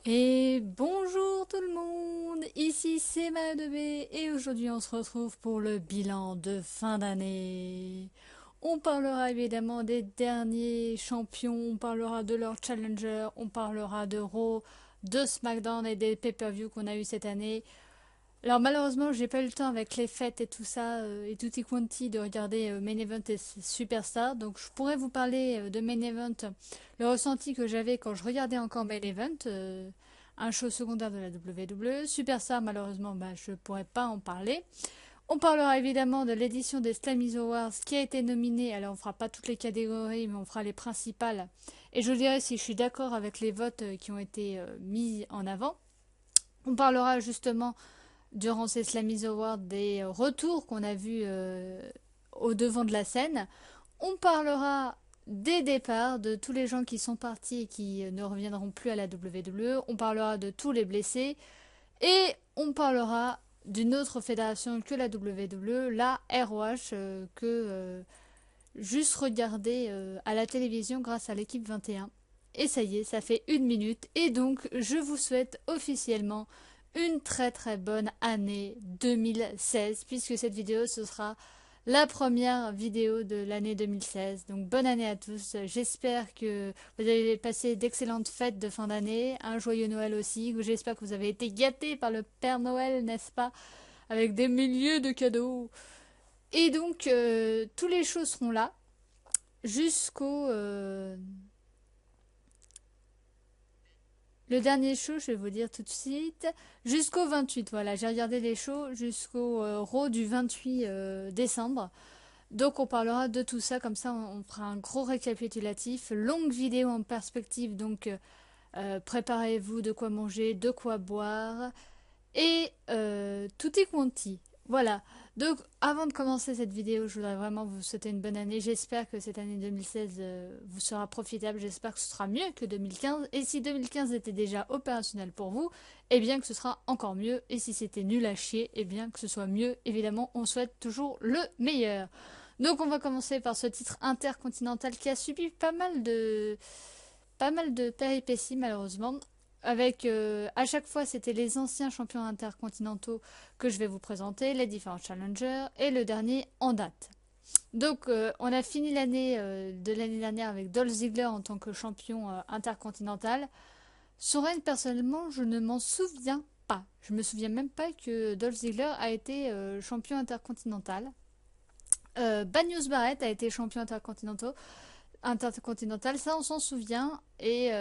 Et bonjour tout le monde, ici c'est Maya2B et aujourd'hui on se retrouve pour le bilan de fin d'année. On parlera évidemment des derniers champions, on parlera de leurs challengers, on parlera de Raw, de SmackDown et des pay-per-view qu'on a eu cette année. Alors malheureusement j'ai pas eu le temps avec les fêtes et tout ça et tutti quanti de regarder Main Event et Superstar, donc je pourrais vous parler de Main Event, le ressenti que j'avais quand je regardais encore Main Event, un show secondaire de la WWE. Superstar malheureusement je pourrais pas en parler. On parlera évidemment de l'édition des Slammies Awards qui a été nominée, alors on fera pas toutes les catégories mais on fera les principales et je vous dirai si je suis d'accord avec les votes qui ont été mis en avant. On parlera justement durant ces Slammies Awards des retours qu'on a vus au devant de la scène. On parlera des départs, de tous les gens qui sont partis et qui ne reviendront plus à la WWE. On parlera de tous les blessés. Et on parlera d'une autre fédération que la WWE, la ROH, juste regarder à la télévision grâce à l'équipe 21. Et ça y est, ça fait 1 minute. Et donc, je vous souhaite officiellement une très très bonne année 2016, puisque cette vidéo, ce sera la première vidéo de l'année 2016. Donc, bonne année à tous. J'espère que vous avez passé d'excellentes fêtes de fin d'année, un joyeux Noël aussi. J'espère que vous avez été gâtés par le Père Noël, n'est-ce pas? Avec des milliers de cadeaux. Et donc, tous les shows seront là jusqu'au... le dernier show, je vais vous dire tout de suite, jusqu'au 28. Voilà, j'ai regardé les shows jusqu'au Raw du 28 décembre. Donc on parlera de tout ça, comme ça on fera un gros récapitulatif, longue vidéo en perspective, donc préparez-vous de quoi manger, de quoi boire, et tutti quanti. Voilà. Donc, avant de commencer cette vidéo, je voudrais vraiment vous souhaiter une bonne année. J'espère que cette année 2016 vous sera profitable. J'espère que ce sera mieux que 2015. Et si 2015 était déjà opérationnel pour vous, eh bien que ce sera encore mieux. Et si c'était nul à chier, eh bien que ce soit mieux. Évidemment, on souhaite toujours le meilleur. Donc, on va commencer par ce titre intercontinental qui a subi pas mal de péripéties malheureusement. Avec à chaque fois c'était les anciens champions intercontinentaux que je vais vous présenter, les différents challengers et le dernier en date. Donc on a fini l'année de l'année dernière avec Dolph Ziggler en tant que champion intercontinental. Son règne personnellement je ne m'en souviens pas. Je me souviens même pas que Dolph Ziggler a été champion intercontinental. Banyos Barrett a été champion intercontinental, ça on s'en souvient. Et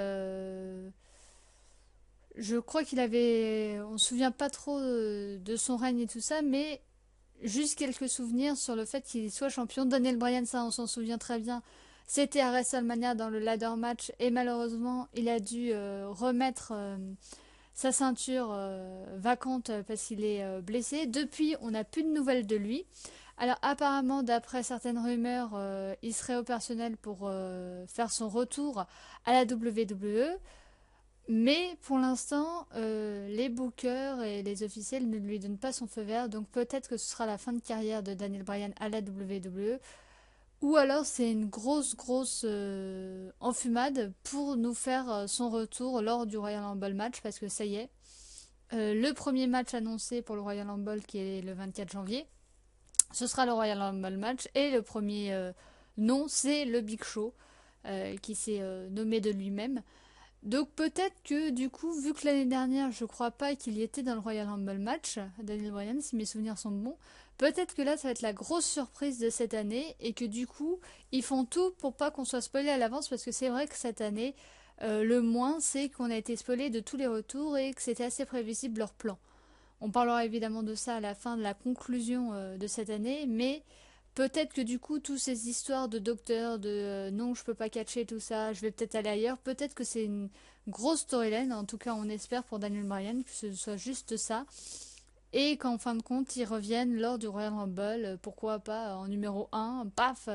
je crois qu'il avait... On se souvient pas trop de son règne et tout ça, mais juste quelques souvenirs sur le fait qu'il soit champion. Daniel Bryan, ça on s'en souvient très bien. C'était à WrestleMania dans le ladder match et malheureusement il a dû remettre sa ceinture vacante parce qu'il est blessé. Depuis, on n'a plus de nouvelles de lui. Alors apparemment, d'après certaines rumeurs, il serait opérationnel pour faire son retour à la WWE. Mais pour l'instant, les bookers et les officiels ne lui donnent pas son feu vert, donc peut-être que ce sera la fin de carrière de Daniel Bryan à la WWE, ou alors c'est une grosse enfumade pour nous faire son retour lors du Royal Rumble match, parce que ça y est, le premier match annoncé pour le Royal Rumble qui est le 24 janvier, ce sera le Royal Rumble match, et le premier nom c'est le Big Show, qui s'est nommé de lui-même. Donc peut-être que du coup, vu que l'année dernière, je crois pas qu'il y était dans le Royal Rumble match, Daniel Bryan, si mes souvenirs sont bons, peut-être que là, ça va être la grosse surprise de cette année et que du coup, ils font tout pour pas qu'on soit spoilé à l'avance parce que c'est vrai que cette année, le moins, c'est qu'on a été spoilé de tous les retours et que c'était assez prévisible leur plan. On parlera évidemment de ça à la fin de la conclusion de cette année, mais peut-être que du coup, toutes ces histoires de docteur, de non, je peux pas catcher tout ça, je vais peut-être aller ailleurs, peut-être que c'est une grosse storyline, en tout cas on espère pour Daniel Bryan que ce soit juste ça, et qu'en fin de compte ils reviennent lors du Royal Rumble, pourquoi pas en numéro 1, paf,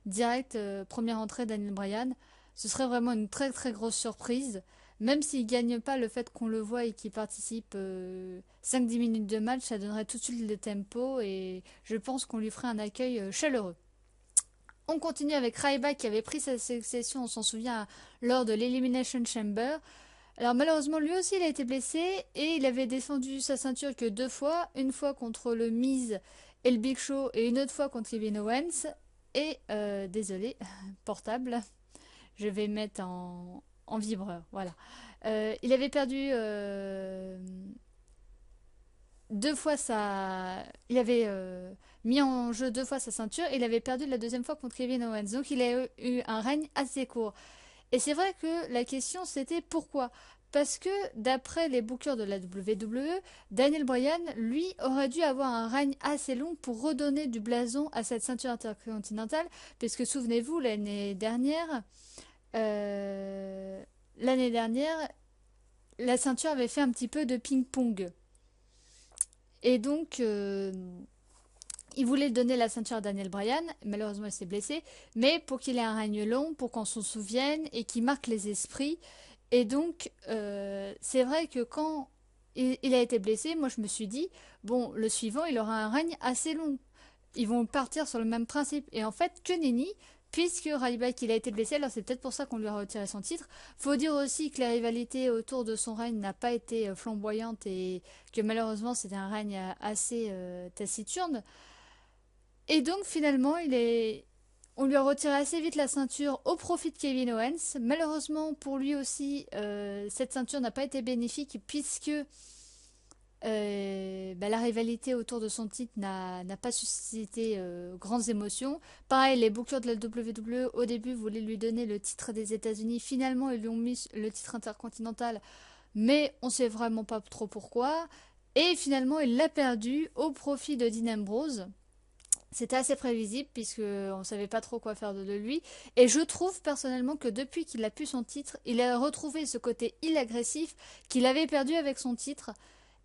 direct, première entrée Daniel Bryan, ce serait vraiment une très très grosse surprise. Même s'il gagne pas, le fait qu'on le voit et qu'il participe 5-10 minutes de match, ça donnerait tout de suite le tempo et je pense qu'on lui ferait un accueil chaleureux. On continue avec Ryback qui avait pris sa succession, on s'en souvient, lors de l'Elimination Chamber. Alors malheureusement, lui aussi, il a été blessé et il avait défendu sa ceinture que 2 fois, une fois contre le Miz et le Big Show et une autre fois contre Kevin Owens. Et désolé, portable, je vais mettre en vibreur, voilà. Il avait perdu 2 fois Il avait mis en jeu 2 fois sa ceinture et il avait perdu la deuxième fois contre Kevin Owens. Donc il a eu un règne assez court. Et c'est vrai que la question c'était pourquoi? Parce que d'après les bookers de la WWE, Daniel Bryan, lui, aurait dû avoir un règne assez long pour redonner du blason à cette ceinture intercontinentale, puisque souvenez-vous, euh, l'année dernière, la ceinture avait fait un petit peu de ping-pong. Et donc, il voulait donner la ceinture à Daniel Bryan, malheureusement il s'est blessé, mais pour qu'il ait un règne long, pour qu'on s'en souvienne et qu'il marque les esprits. Et donc, c'est vrai que quand il a été blessé, moi je me suis dit, bon, le suivant, il aura un règne assez long. Ils vont partir sur le même principe. Et en fait, que nenni, puisque Ryback il a été blessé, alors c'est peut-être pour ça qu'on lui a retiré son titre. Faut dire aussi que la rivalité autour de son règne n'a pas été flamboyante et que malheureusement c'était un règne assez taciturne. Et donc finalement, on lui a retiré assez vite la ceinture au profit de Kevin Owens. Malheureusement pour lui aussi, cette ceinture n'a pas été bénéfique puisque la rivalité autour de son titre n'a pas suscité grandes émotions. Pareil, les bookers de la WWE au début voulaient lui donner le titre des États-Unis. Finalement, ils lui ont mis le titre intercontinental, mais on sait vraiment pas trop pourquoi. Et finalement, il l'a perdu au profit de Dean Ambrose. C'était assez prévisible puisque on savait pas trop quoi faire de lui. Et je trouve personnellement que depuis qu'il a pu son titre, il a retrouvé ce côté agressif qu'il avait perdu avec son titre.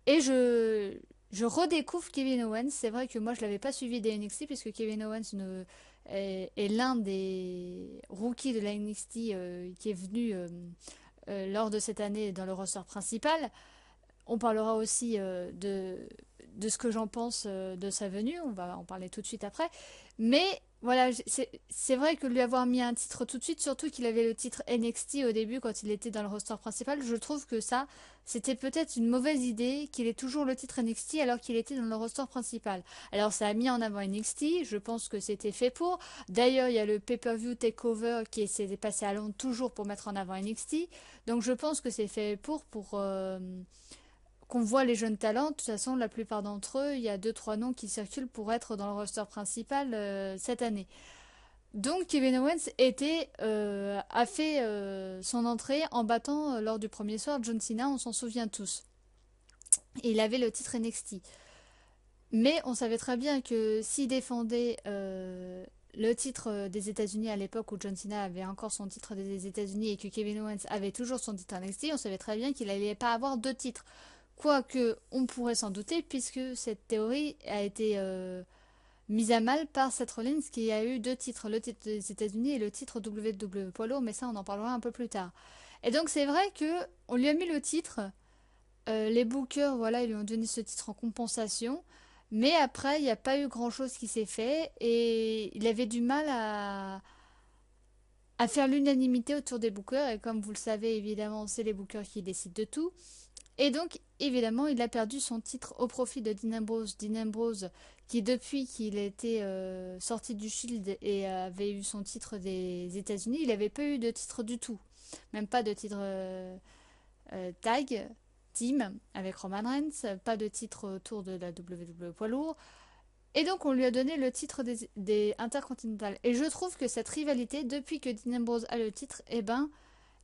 Et je redécouvre Kevin Owens. C'est vrai que moi je l'avais pas suivi des NXT puisque Kevin Owens est l'un des rookies de la NXT qui est venu lors de cette année dans le roster principal. On parlera aussi de ce que j'en pense de sa venue, on va en parler tout de suite après. Mais voilà, c'est vrai que lui avoir mis un titre tout de suite, surtout qu'il avait le titre NXT au début quand il était dans le roster principal, je trouve que ça, c'était peut-être une mauvaise idée qu'il ait toujours le titre NXT alors qu'il était dans le roster principal. Alors ça a mis en avant NXT, je pense que c'était fait pour. D'ailleurs, il y a le pay-per-view takeover qui s'est passé à Londres toujours pour mettre en avant NXT. Donc je pense que c'est fait pour qu'on voit les jeunes talents. De toute façon, la plupart d'entre eux, il y a deux trois noms qui circulent pour être dans le roster principal cette année. Donc Kevin Owens a fait son entrée en battant lors du premier soir John Cena, on s'en souvient tous. Et il avait le titre NXT. Mais on savait très bien que s'il défendait le titre des États-Unis à l'époque où John Cena avait encore son titre des États-Unis et que Kevin Owens avait toujours son titre NXT, on savait très bien qu'il n'allait pas avoir deux titres. Quoique, on pourrait s'en douter, puisque cette théorie a été mise à mal par Seth Rollins, qui a eu deux titres, le titre des États-Unis et le titre WWE Poids lourd, mais ça, on en parlera un peu plus tard. Et donc, c'est vrai que on lui a mis le titre. Les bookers, voilà, ils lui ont donné ce titre en compensation. Mais après, il n'y a pas eu grand-chose qui s'est fait et il avait du mal à faire l'unanimité autour des bookers. Et comme vous le savez, évidemment, c'est les bookers qui décident de tout. Et donc, évidemment, il a perdu son titre au profit de Dean Ambrose. Dean Ambrose, qui depuis qu'il était sorti du Shield et avait eu son titre des États-Unis, il n'avait pas eu de titre du tout. Même pas de titre tag, team, avec Roman Reigns, pas de titre autour de la WWE poids lourd. Et donc, on lui a donné le titre des Intercontinentales. Et je trouve que cette rivalité, depuis que Dean Ambrose a le titre, eh ben,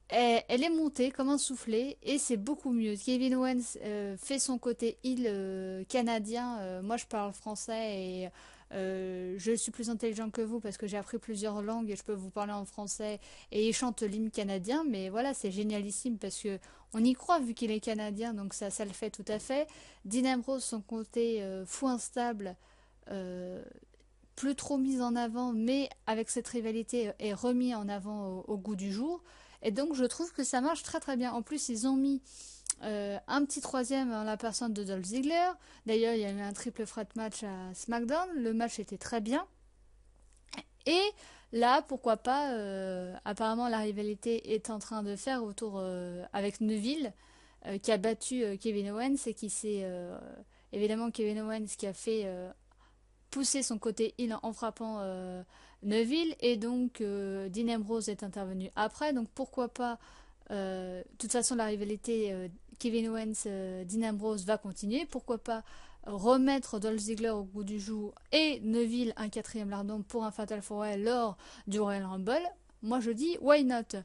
elle est montée comme un soufflet et c'est beaucoup mieux. Kevin Owens fait son côté heel canadien. Moi, je parle français et je suis plus intelligent que vous parce que j'ai appris plusieurs langues et je peux vous parler en français. Et il chante l'hymne canadien, mais voilà, c'est génialissime parce que on y croit vu qu'il est canadien, donc ça le fait tout à fait. Dean Ambrose, son côté fou instable. euh, plus trop mis en avant, mais avec cette rivalité est remis en avant au goût du jour. Et donc je trouve que ça marche très très bien. En plus, ils ont mis un petit troisième en la personne de Dolph Ziggler. D'ailleurs, il y a eu un triple threat match à SmackDown. Le match était très bien. Et Là, pourquoi pas, apparemment la rivalité est en train de faire autour avec Neville, qui a battu Kevin Owens et qui s'est évidemment Kevin Owens qui a fait pousser son côté heel en frappant Neville et donc Dean Ambrose est intervenu après, donc pourquoi pas de toute façon la rivalité Kevin Owens Dean Ambrose va continuer, pourquoi pas remettre Dolph Ziggler au goût du jour et Neville un quatrième lardon pour un Fatal 4-Way lors du Royal Rumble. Moi je dis why not.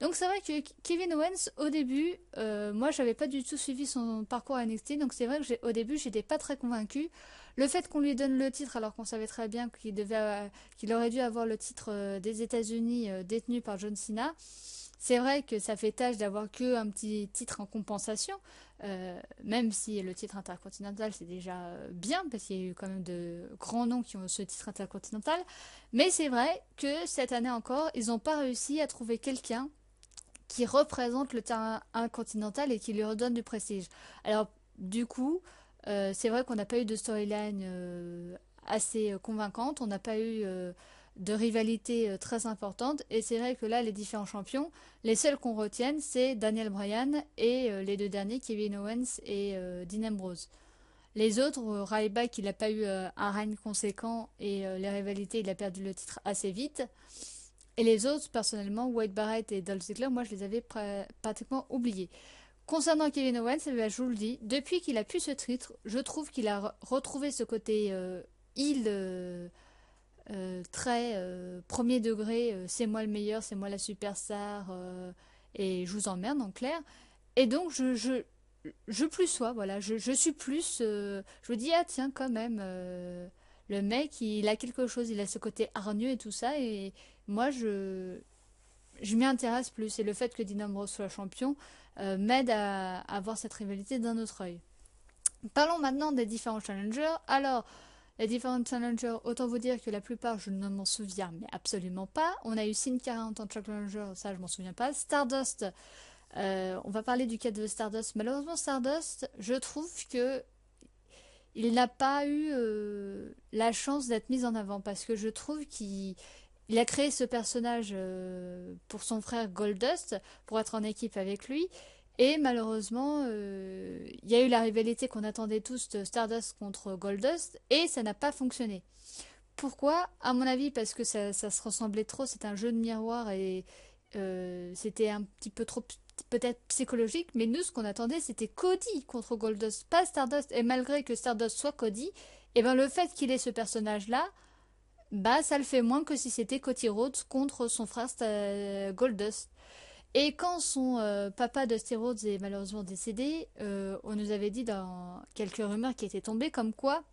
Donc c'est vrai que Kevin Owens au début, moi j'avais pas du tout suivi son parcours à NXT, donc c'est vrai que au début j'étais pas très convaincue. Le fait qu'on lui donne le titre alors qu'on savait très bien qu'il aurait dû avoir le titre des États-Unis détenu par John Cena, c'est vrai que ça fait tâche d'avoir que un petit titre en compensation, même si le titre intercontinental c'est déjà bien, parce qu'il y a eu quand même de grands noms qui ont ce titre intercontinental. Mais c'est vrai que cette année encore, ils n'ont pas réussi à trouver quelqu'un qui représente le terrain intercontinental et qui lui redonne du prestige. Alors, du coup, c'est vrai qu'on n'a pas eu de storyline assez convaincante, on n'a pas eu de rivalité très importante, et c'est vrai que là, les différents champions, les seuls qu'on retienne, c'est Daniel Bryan et les deux derniers, Kevin Owens et Dean Ambrose. Les autres, Ryback, il n'a pas eu un règne conséquent et les rivalités, il a perdu le titre assez vite. Et les autres, personnellement, Wade Barrett et Dolph Ziggler, moi je les avais pratiquement oubliés. Concernant Kevin Owens, eh bien, je vous le dis, depuis qu'il a pu ce titre, je trouve qu'il a retrouvé ce côté heel très premier degré, c'est moi le meilleur, c'est moi la superstar, et je vous emmerde en clair. Et donc je plus sois, voilà, je suis plus, je me dis, ah tiens, quand même, le mec, il a quelque chose, il a ce côté hargneux et tout ça, et moi, je m'y intéresse plus. Et le fait que Dean Ambrose soit champion m'aide à voir cette rivalité d'un autre œil. Parlons maintenant des différents challengers. Alors, les différents challengers, autant vous dire que la plupart, je ne m'en souviens, mais absolument pas. On a eu Sin Cara en tant que challenger, ça, je m'en souviens pas. Stardust, on va parler du cas de Stardust. Malheureusement, Stardust, je trouve que il n'a pas eu la chance d'être mis en avant parce que je trouve qu'il a créé ce personnage pour son frère Goldust, pour être en équipe avec lui. Et malheureusement, il y a eu la rivalité qu'on attendait tous de Stardust contre Goldust, et ça n'a pas fonctionné. Pourquoi? À mon avis, parce que ça se ressemblait trop, c'est un jeu de miroir et c'était un petit peu trop peut-être psychologique, mais nous, ce qu'on attendait, c'était Cody contre Goldust, pas Stardust. Et malgré que Stardust soit Cody, et ben le fait qu'il ait ce personnage-là, bah ça le fait moins que si c'était Cody Rhodes contre son frère Goldust. Et quand son papa Dusty Rhodes est malheureusement décédé, on nous avait dit dans quelques rumeurs qui étaient tombées comme quoi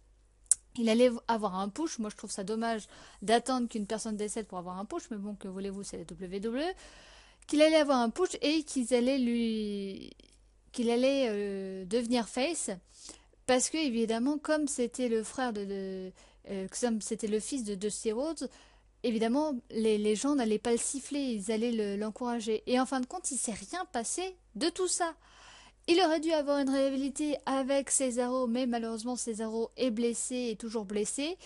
il allait avoir un push. Moi je trouve ça dommage d'attendre qu'une personne décède pour avoir un push, mais bon, que voulez-vous, c'est la WWE. Qu'il allait avoir un push et qu'il allait devenir face parce que évidemment comme c'était le frère comme c'était le fils de Dusty Rhodes, évidemment, les gens n'allaient pas le siffler, ils allaient l'encourager. Et en fin de compte, il s'est rien passé de tout ça. Il aurait dû avoir une rivalité avec Cesaro, mais malheureusement, Cesaro est blessé et toujours blessé.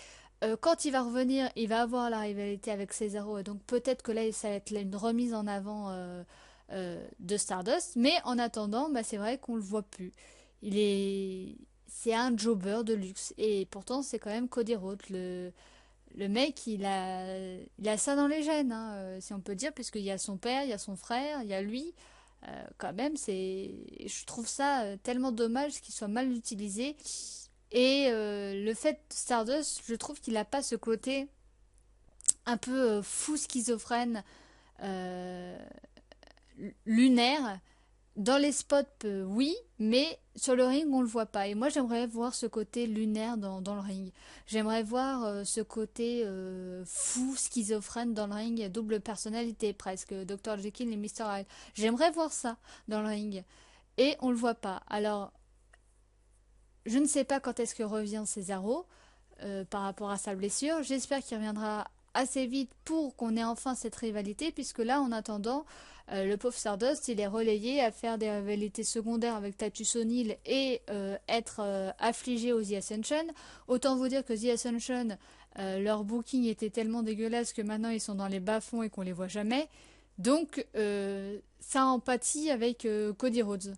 Quand il va revenir, il va avoir la rivalité avec Cesaro, et donc peut-être que là, ça va être une remise en avant de Stardust. Mais en attendant, bah, c'est vrai qu'on le voit plus. C'est un jobber de luxe, et pourtant, c'est quand même Cody Rhodes, le mec, il a ça dans les gènes, hein, si on peut dire, puisqu'il y a son père, il y a son frère, il y a lui. Quand même, je trouve ça tellement dommage qu'il soit mal utilisé. Et le fait Stardust, je trouve qu'il n'a pas ce côté un peu fou, schizophrène, euh, lunaire. Dans les spots, oui, mais sur le ring, on le voit pas. Et moi, j'aimerais voir ce côté lunaire dans le ring. J'aimerais voir ce côté fou, schizophrène dans le ring, double personnalité presque, Dr. Jekyll et Mr. Hyde. J'aimerais voir ça dans le ring. Et on le voit pas. Alors, je ne sais pas quand est-ce que revient Cesaro par rapport à sa blessure. J'espère qu'il reviendra assez vite pour qu'on ait enfin cette rivalité, puisque là, en attendant, le pauvre Stardust, il est relayé à faire des rivalités secondaires avec Titus O'Neil et être affligé aux The Ascension. Autant vous dire que The Ascension, leur booking était tellement dégueulasse que maintenant ils sont dans les bas-fonds et qu'on les voit jamais. Donc, ça empathie avec Cody Rhodes.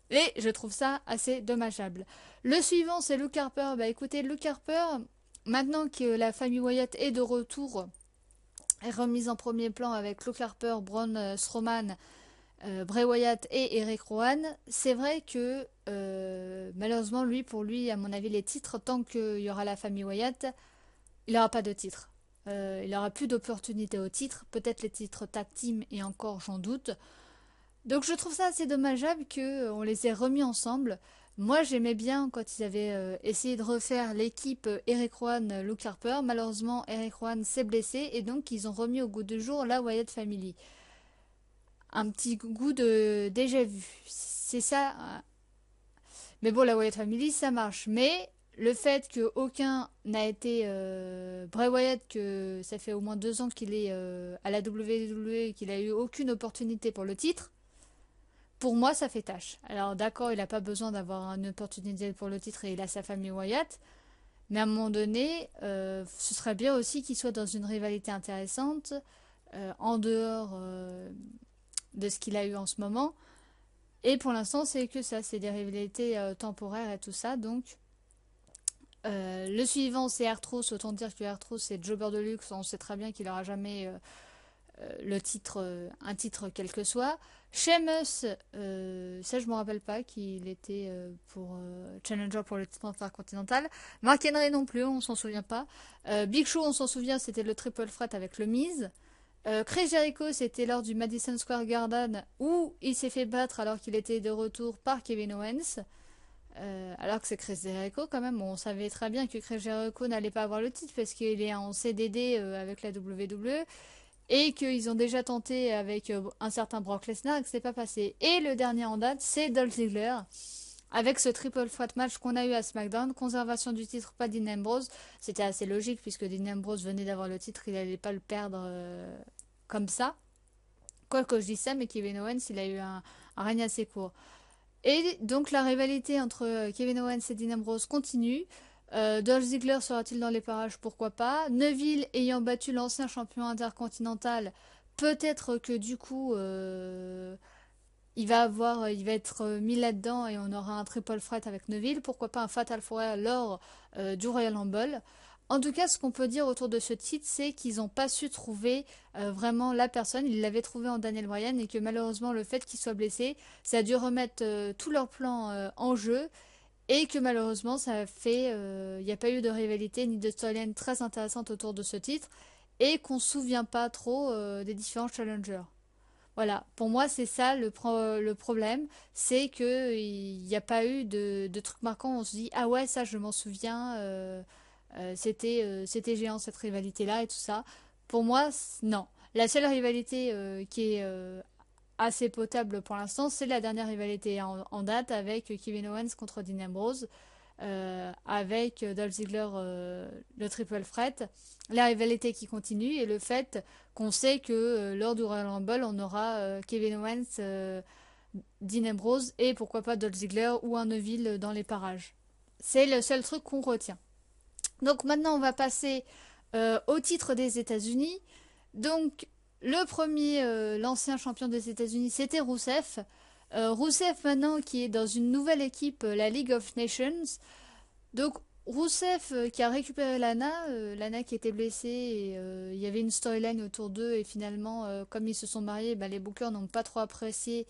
Et je trouve ça assez dommageable. Le suivant, c'est Luke Harper. Bah écoutez, Luke Harper, maintenant que la famille Wyatt est de retour, est remise en premier plan avec Luke Harper, Braun Strowman, Bray Wyatt et Eric Rowan, c'est vrai que malheureusement, pour lui, à mon avis, les titres, tant qu'il y aura la famille Wyatt, il n'aura pas de titre. Il n'aura plus d'opportunités au titre, peut-être les titres tag team et encore j'en doute. Donc je trouve ça assez dommageable qu'on les ait remis ensemble. Moi j'aimais bien quand ils avaient essayé de refaire l'équipe Eric Rowan, Luke Harper. Malheureusement Eric Rowan s'est blessé et donc ils ont remis au goût du jour la Wyatt Family. Un petit goût de déjà vu. C'est ça. Mais bon, la Wyatt Family, ça marche. Mais le fait qu'aucun n'a été Bray Wyatt, que ça fait au moins 2 ans qu'il est à la WWE et qu'il a eu aucune opportunité pour le titre, pour moi, ça fait tâche. Alors d'accord, il n'a pas besoin d'avoir une opportunité pour le titre et il a sa famille Wyatt. Mais à un moment donné, ce serait bien aussi qu'il soit dans une rivalité intéressante, en dehors de ce qu'il a eu en ce moment. Et pour l'instant, c'est que ça, c'est des rivalités temporaires et tout ça. Donc, le suivant, c'est R-Truth. Autant dire que R-Truth, c'est Jobber de Luxe. On sait très bien qu'il n'aura jamais le titre, un titre quel que soit. Sheamus, ça je me rappelle pas qu'il était pour Challenger pour le titre intercontinental. Mark Henry non plus, on s'en souvient pas. Big Show, on s'en souvient, c'était le triple threat avec le Miz. Chris Jericho, c'était lors du Madison Square Garden où il s'est fait battre alors qu'il était de retour par Kevin Owens. Alors que c'est Chris Jericho quand même, on savait très bien que Chris Jericho n'allait pas avoir le titre parce qu'il est en CDD avec la WWE et qu'ils ont déjà tenté avec un certain Brock Lesnar et que c'est pas passé. Et le dernier en date, c'est Dolph Ziggler avec ce triple threat match qu'on a eu à SmackDown, conservation du titre, pas Dean Ambrose. C'était assez logique puisque Dean Ambrose venait d'avoir le titre, il n'allait pas le perdre comme ça. Quoi que je dis ça, mais Kevin Owens, il a eu un règne assez court. Et donc la rivalité entre Kevin Owens et Dean Ambrose continue. Dolph Ziggler sera-t-il dans les parages? Pourquoi pas. Neville ayant battu l'ancien champion intercontinental, peut-être que du coup il va être mis là-dedans et on aura un triple threat avec Neville. Pourquoi pas un Fatal 4 lors du Royal Rumble. En tout cas, ce qu'on peut dire autour de ce titre, c'est qu'ils n'ont pas su trouver vraiment la personne. Ils l'avaient trouvé en Daniel Bryan et que malheureusement, le fait qu'il soit blessé, ça a dû remettre tout leur plan en jeu et que malheureusement, ça a fait... Il n'y a pas eu de rivalité ni de storyline très intéressante autour de ce titre et qu'on ne se souvient pas trop des différents challengers. Voilà, pour moi, c'est ça le problème, c'est que il n'y a pas eu de trucs marquants. On se dit, ah ouais, ça, je m'en souviens. C'était géant cette rivalité-là et tout ça. Pour moi, non. La seule rivalité qui est assez potable pour l'instant, c'est la dernière rivalité en date avec Kevin Owens contre Dean Ambrose, avec Dolph Ziggler, le triple threat. La rivalité qui continue et le fait qu'on sait que lors du Royal Rumble, on aura Kevin Owens, Dean Ambrose et pourquoi pas Dolph Ziggler ou un Neville dans les parages. C'est le seul truc qu'on retient. Donc maintenant, on va passer au titre des États-Unis. Donc le premier, l'ancien champion des États-Unis, c'était Rusev. Rusev maintenant qui est dans une nouvelle équipe, la League of Nations. Donc Rusev qui a récupéré Lana, Lana qui était blessée et il y avait une storyline autour d'eux et finalement comme ils se sont mariés, bah, les bookers n'ont pas trop apprécié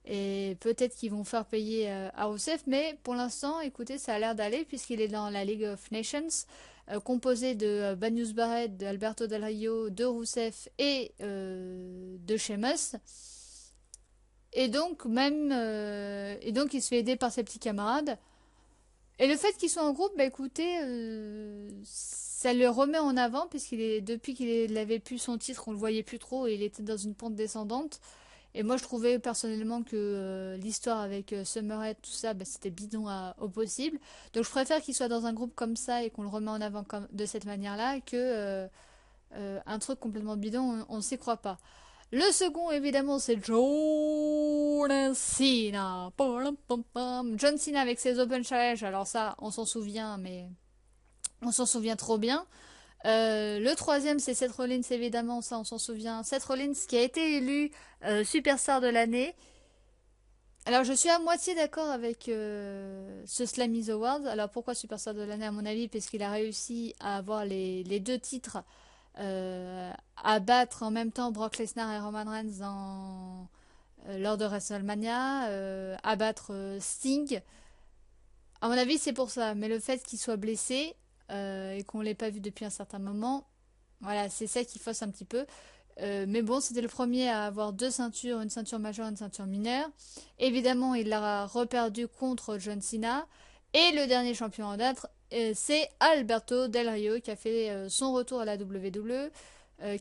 et peut-être qu'ils vont faire payer à Rusev, mais pour l'instant, écoutez, ça a l'air d'aller puisqu'il est dans la League of Nations, composé de Banius Barrett, de Alberto Del Rio, de Rusev et de Sheamus. Et donc il se fait aider par ses petits camarades. Et le fait qu'il soit en groupe, bah écoutez, ça le remet en avant puisqu'il est depuis qu'il avait plus son titre, on le voyait plus trop et il était dans une pente descendante. Et moi, je trouvais personnellement que l'histoire avec Summer Rae, tout ça, bah, c'était bidon au possible. Donc, je préfère qu'il soit dans un groupe comme ça et qu'on le remet en avant de cette manière-là que Un truc complètement bidon, on ne s'y croit pas. Le second, évidemment, c'est John Cena. John Cena avec ses Open Challenge. Alors ça, on s'en souvient, mais on s'en souvient trop bien. Le troisième, c'est Seth Rollins, évidemment, ça on s'en souvient. Seth Rollins qui a été élu Superstar de l'année. Alors je suis à moitié d'accord avec ce Slammies Awards. Alors pourquoi Superstar de l'année à mon avis? Parce qu'il a réussi à avoir les deux titres, à battre en même temps Brock Lesnar et Roman Reigns lors de WrestleMania, à battre Sting. À mon avis c'est pour ça. Mais le fait qu'il soit blessé et qu'on l'ait pas vu depuis un certain moment, voilà, c'est ça qui fausse un petit peu. Mais bon, c'était le premier à avoir deux ceintures, une ceinture majeure et une ceinture mineure. Évidemment, il l'a reperdu contre John Cena. Et le dernier champion en date, c'est Alberto Del Rio qui a fait son retour à la WWE.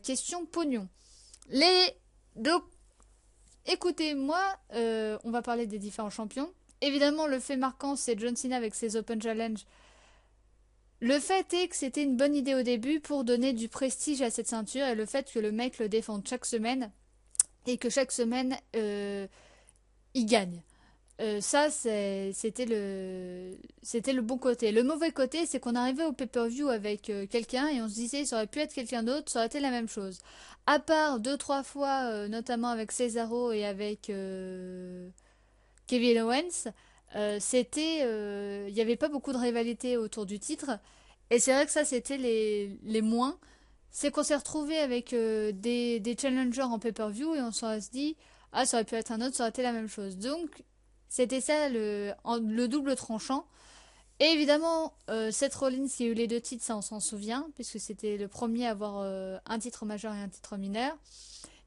Question pognon. Donc, écoutez-moi, on va parler des différents champions. Évidemment, le fait marquant, c'est John Cena avec ses Open Challenge. Le fait est que c'était une bonne idée au début pour donner du prestige à cette ceinture et le fait que le mec le défende chaque semaine et que chaque semaine il gagne. Ça, c'était le bon côté. Le mauvais côté, c'est qu'on arrivait au pay-per-view avec quelqu'un et on se disait ça aurait pu être quelqu'un d'autre, ça aurait été la même chose. À part deux, trois fois, notamment avec Cesaro et avec Kevin Owens, il n'y avait pas beaucoup de rivalité autour du titre. Et c'est vrai que ça, c'était les moins. C'est qu'on s'est retrouvé avec des challengers en pay-per-view et on s'en se dit, ah, ça aurait pu être un autre, ça aurait été la même chose. Donc, c'était ça le double tranchant. Et évidemment, Seth Rollins qui a eu les deux titres, ça on s'en souvient, puisque c'était le premier à avoir un titre majeur et un titre mineur.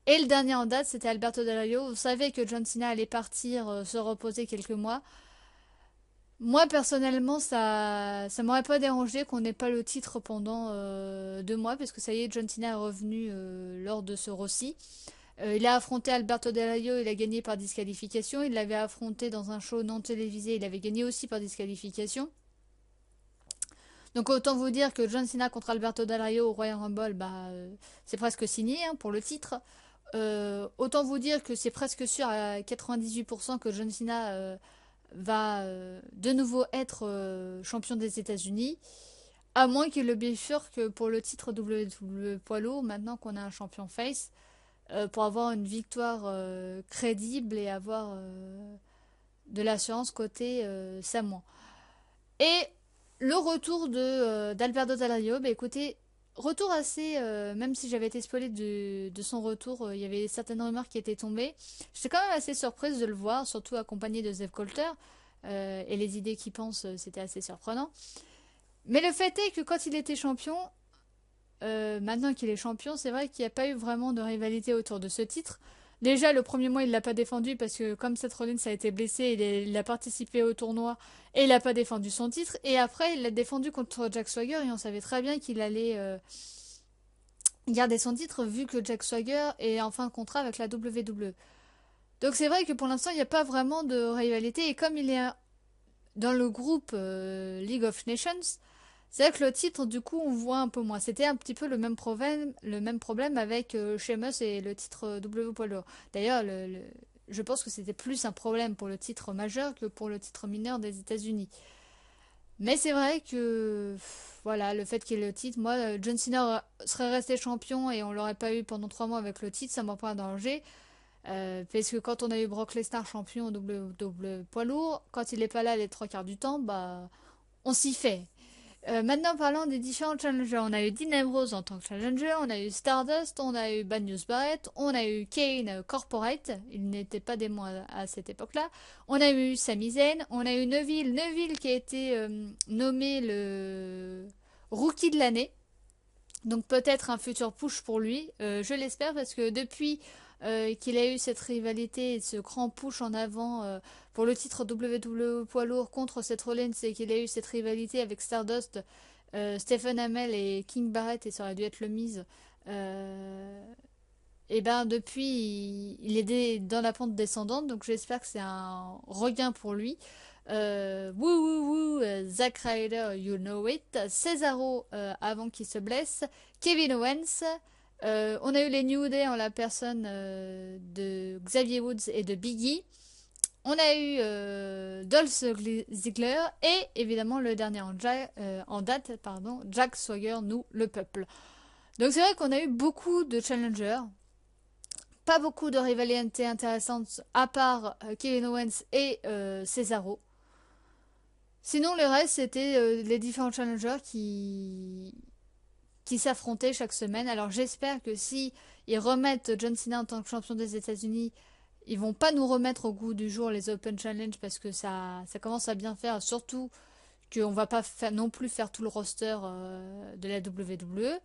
Et le dernier en date, c'était Alberto Del Rio. Vous savez que John Cena allait partir se reposer quelques mois. Moi, personnellement, ça m'aurait pas dérangé qu'on n'ait pas le titre pendant 2 mois, parce que ça y est, John Cena est revenu lors de ce Rossi. Il a affronté Alberto Del Rio, il a gagné par disqualification. Il l'avait affronté dans un show non télévisé, il avait gagné aussi par disqualification. Donc autant vous dire que John Cena contre Alberto Del Rio au Royal Rumble, c'est presque signé hein, pour le titre. Autant vous dire que c'est presque sûr à 98% que John Cena va de nouveau être champion des États-Unis. À moins qu'il le bifurque pour le titre WWE poids lourd, maintenant qu'on a un champion face, pour avoir une victoire crédible et avoir de l'assurance côté Samoan. Et le retour d'Alberto Del Rio, écoutez, retour assez, même si j'avais été spoilée de son retour, il y avait certaines rumeurs qui étaient tombées. J'étais quand même assez surprise de le voir, surtout accompagné de Zev Coulter, et les idées qu'il pense, c'était assez surprenant. Mais le fait est que quand il était champion, maintenant qu'il est champion, c'est vrai qu'il n'y a pas eu vraiment de rivalité autour de ce titre. Déjà, le premier mois, il l'a pas défendu parce que comme Seth Rollins a été blessé, il a participé au tournoi et il n'a pas défendu son titre. Et après, il l'a défendu contre Jack Swagger et on savait très bien qu'il allait garder son titre vu que Jack Swagger est en fin de contrat avec la WWE. Donc c'est vrai que pour l'instant, il n'y a pas vraiment de rivalité. Et comme il est dans le groupe League of Nations, c'est vrai que le titre, du coup, on voit un peu moins. C'était un petit peu le même problème avec Sheamus et le titre W poids lourd. D'ailleurs, je pense que c'était plus un problème pour le titre majeur que pour le titre mineur des États-Unis. Mais c'est vrai que, voilà, le fait qu'il y ait le titre, moi, John Cena serait resté champion et on l'aurait pas eu pendant 3 mois avec le titre, ça m'en pas un danger. Parce que quand on a eu Brock Lesnar champion au double poids lourd, quand il est pas là les trois quarts du temps, on s'y fait. Maintenant, parlons des différents challengers. On a eu Dean Ambrose en tant que challenger, on a eu Stardust, on a eu Bad News Barrett, on a eu Kane Corporate, il n'était pas des mois à cette époque-là. On a eu Sami Zayn, on a eu Neville qui a été nommé le Rookie de l'année. Donc peut-être un futur push pour lui, je l'espère parce que depuis qu'il a eu cette rivalité et ce grand push en avant pour le titre WWE poids lourd contre Seth Rollins et qu'il a eu cette rivalité avec Stardust, Stephen Amell et King Barrett et ça aurait dû être le Miz. Et ben depuis il est dans la pente descendante donc j'espère que c'est un regain pour lui. Zack Ryder, you know it. Cesaro avant qu'il se blesse. Kevin Owens. On a eu les New Day en la personne de Xavier Woods et de Big E. On a eu Dolph Ziggler et évidemment le dernier en date, Jack Swagger, nous le peuple. Donc c'est vrai qu'on a eu beaucoup de challengers, pas beaucoup de rivalités intéressantes à part Kevin Owens et Cesaro. Sinon le reste c'était les différents challengers qui s'affrontaient chaque semaine. Alors j'espère que si ils remettent John Cena en tant que champion des États-Unis, ils vont pas nous remettre au goût du jour les Open Challenge parce que ça commence à bien faire, surtout qu'on va pas non plus faire tout le roster de la WWE.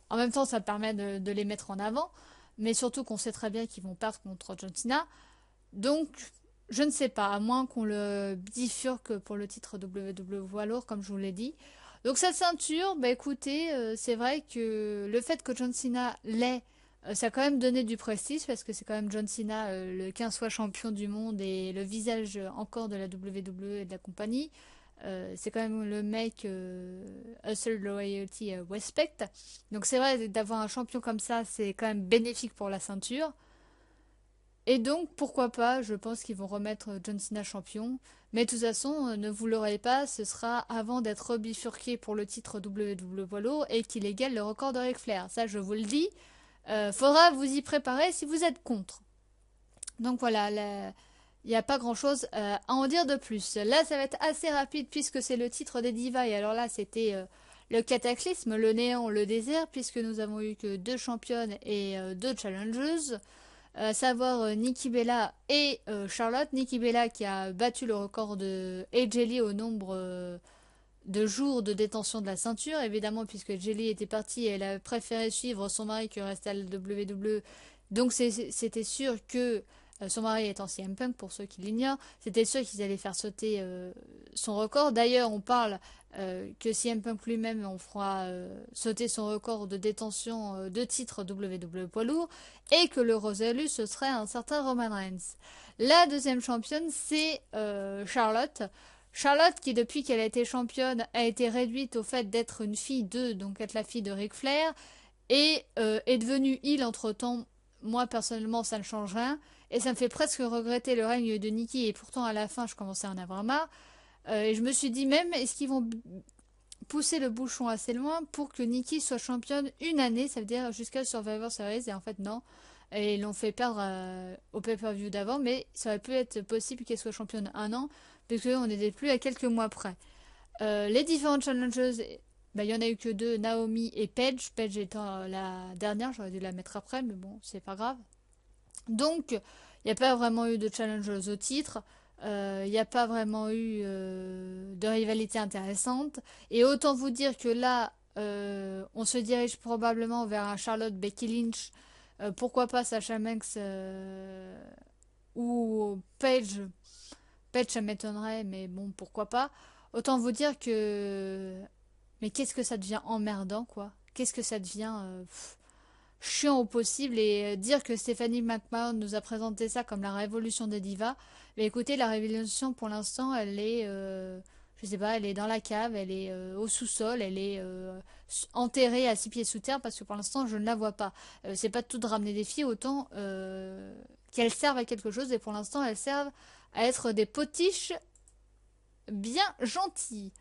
En même temps, ça permet de les mettre en avant, mais surtout qu'on sait très bien qu'ils vont perdre contre John Cena. Donc, je ne sais pas, à moins qu'on le bifurque pour le titre WWE poids lourd, comme je vous l'ai dit. Donc cette ceinture, bah écoutez, c'est vrai que le fait que John Cena l'ait, ça a quand même donné du prestige parce que c'est quand même John Cena, le 15 fois champion du monde et le visage encore de la WWE et de la compagnie. C'est quand même le mec Hustle, Loyalty, Respect. Donc c'est vrai d'avoir un champion comme ça, c'est quand même bénéfique pour la ceinture. Et donc, pourquoi pas, je pense qu'ils vont remettre John Cena champion. Mais de toute façon, ne vous l'aurez pas, ce sera avant d'être rebifurqué pour le titre WWE poids lourd et qu'il égale le record de Ric Flair. Ça, je vous le dis. Faudra vous y préparer si vous êtes contre. Donc voilà, il n'y a pas grand-chose à en dire de plus. Là, ça va être assez rapide puisque c'est le titre des Divas. Et alors là, c'était le cataclysme, le néant, le désert, puisque nous avons eu que 2 championnes et 2 challengeuses. À savoir Nikki Bella et Charlotte. Nikki Bella qui a battu le record de AJ Lee au nombre de jours de détention de la ceinture, évidemment, puisque Jelly était partie et elle a préféré suivre son mari que rester à la WWE. Donc c'était sûr que son mari étant CM Punk, pour ceux qui l'ignorent, c'était sûr qu'ils allaient faire sauter son record. D'ailleurs, on parle que CM Punk lui-même on fera sauter son record de détention de titre WWE poids lourd et que le Rosalu ce serait un certain Roman Reigns. La deuxième championne c'est Charlotte. Charlotte qui depuis qu'elle a été championne a été réduite au fait d'être une fille donc être la fille de Ric Flair et est devenue heel entre temps. Moi personnellement ça ne change rien et ça me fait presque regretter le règne de Nikki et pourtant à la fin je commençais à en avoir marre. Et je me suis dit même, est-ce qu'ils vont pousser le bouchon assez loin pour que Nikki soit championne une année, ça veut dire jusqu'à Survivor Series, et en fait non. Et ils l'ont fait perdre au pay-per-view d'avant, mais ça aurait pu être possible qu'elle soit championne un an, puisqu'on n'était plus à quelques mois près. Les différentes challengeuses, bah, il y en a eu que 2, Naomi et Paige. Paige étant la dernière, j'aurais dû la mettre après, mais bon, c'est pas grave. Donc, il n'y a pas vraiment eu de challengeuse au titre. Il n'y a pas vraiment eu de rivalité intéressante. Et autant vous dire que là, on se dirige probablement vers un Charlotte Becky Lynch. Pourquoi pas Sasha Banks ou Paige. Paige, ça m'étonnerait, mais bon, pourquoi pas. Autant vous dire que... Mais qu'est-ce que ça devient emmerdant, quoi. Qu'est-ce que ça devient chiant au possible et dire que Stephanie McMahon nous a présenté ça comme la révolution des divas. Mais écoutez, la révolution pour l'instant, elle est, je sais pas, elle est dans la cave, elle est au sous-sol, elle est enterrée à 6 pieds sous terre parce que pour l'instant, je ne la vois pas. C'est pas tout de ramener des filles, autant qu'elles servent à quelque chose et pour l'instant, elles servent à être des potiches bien gentilles.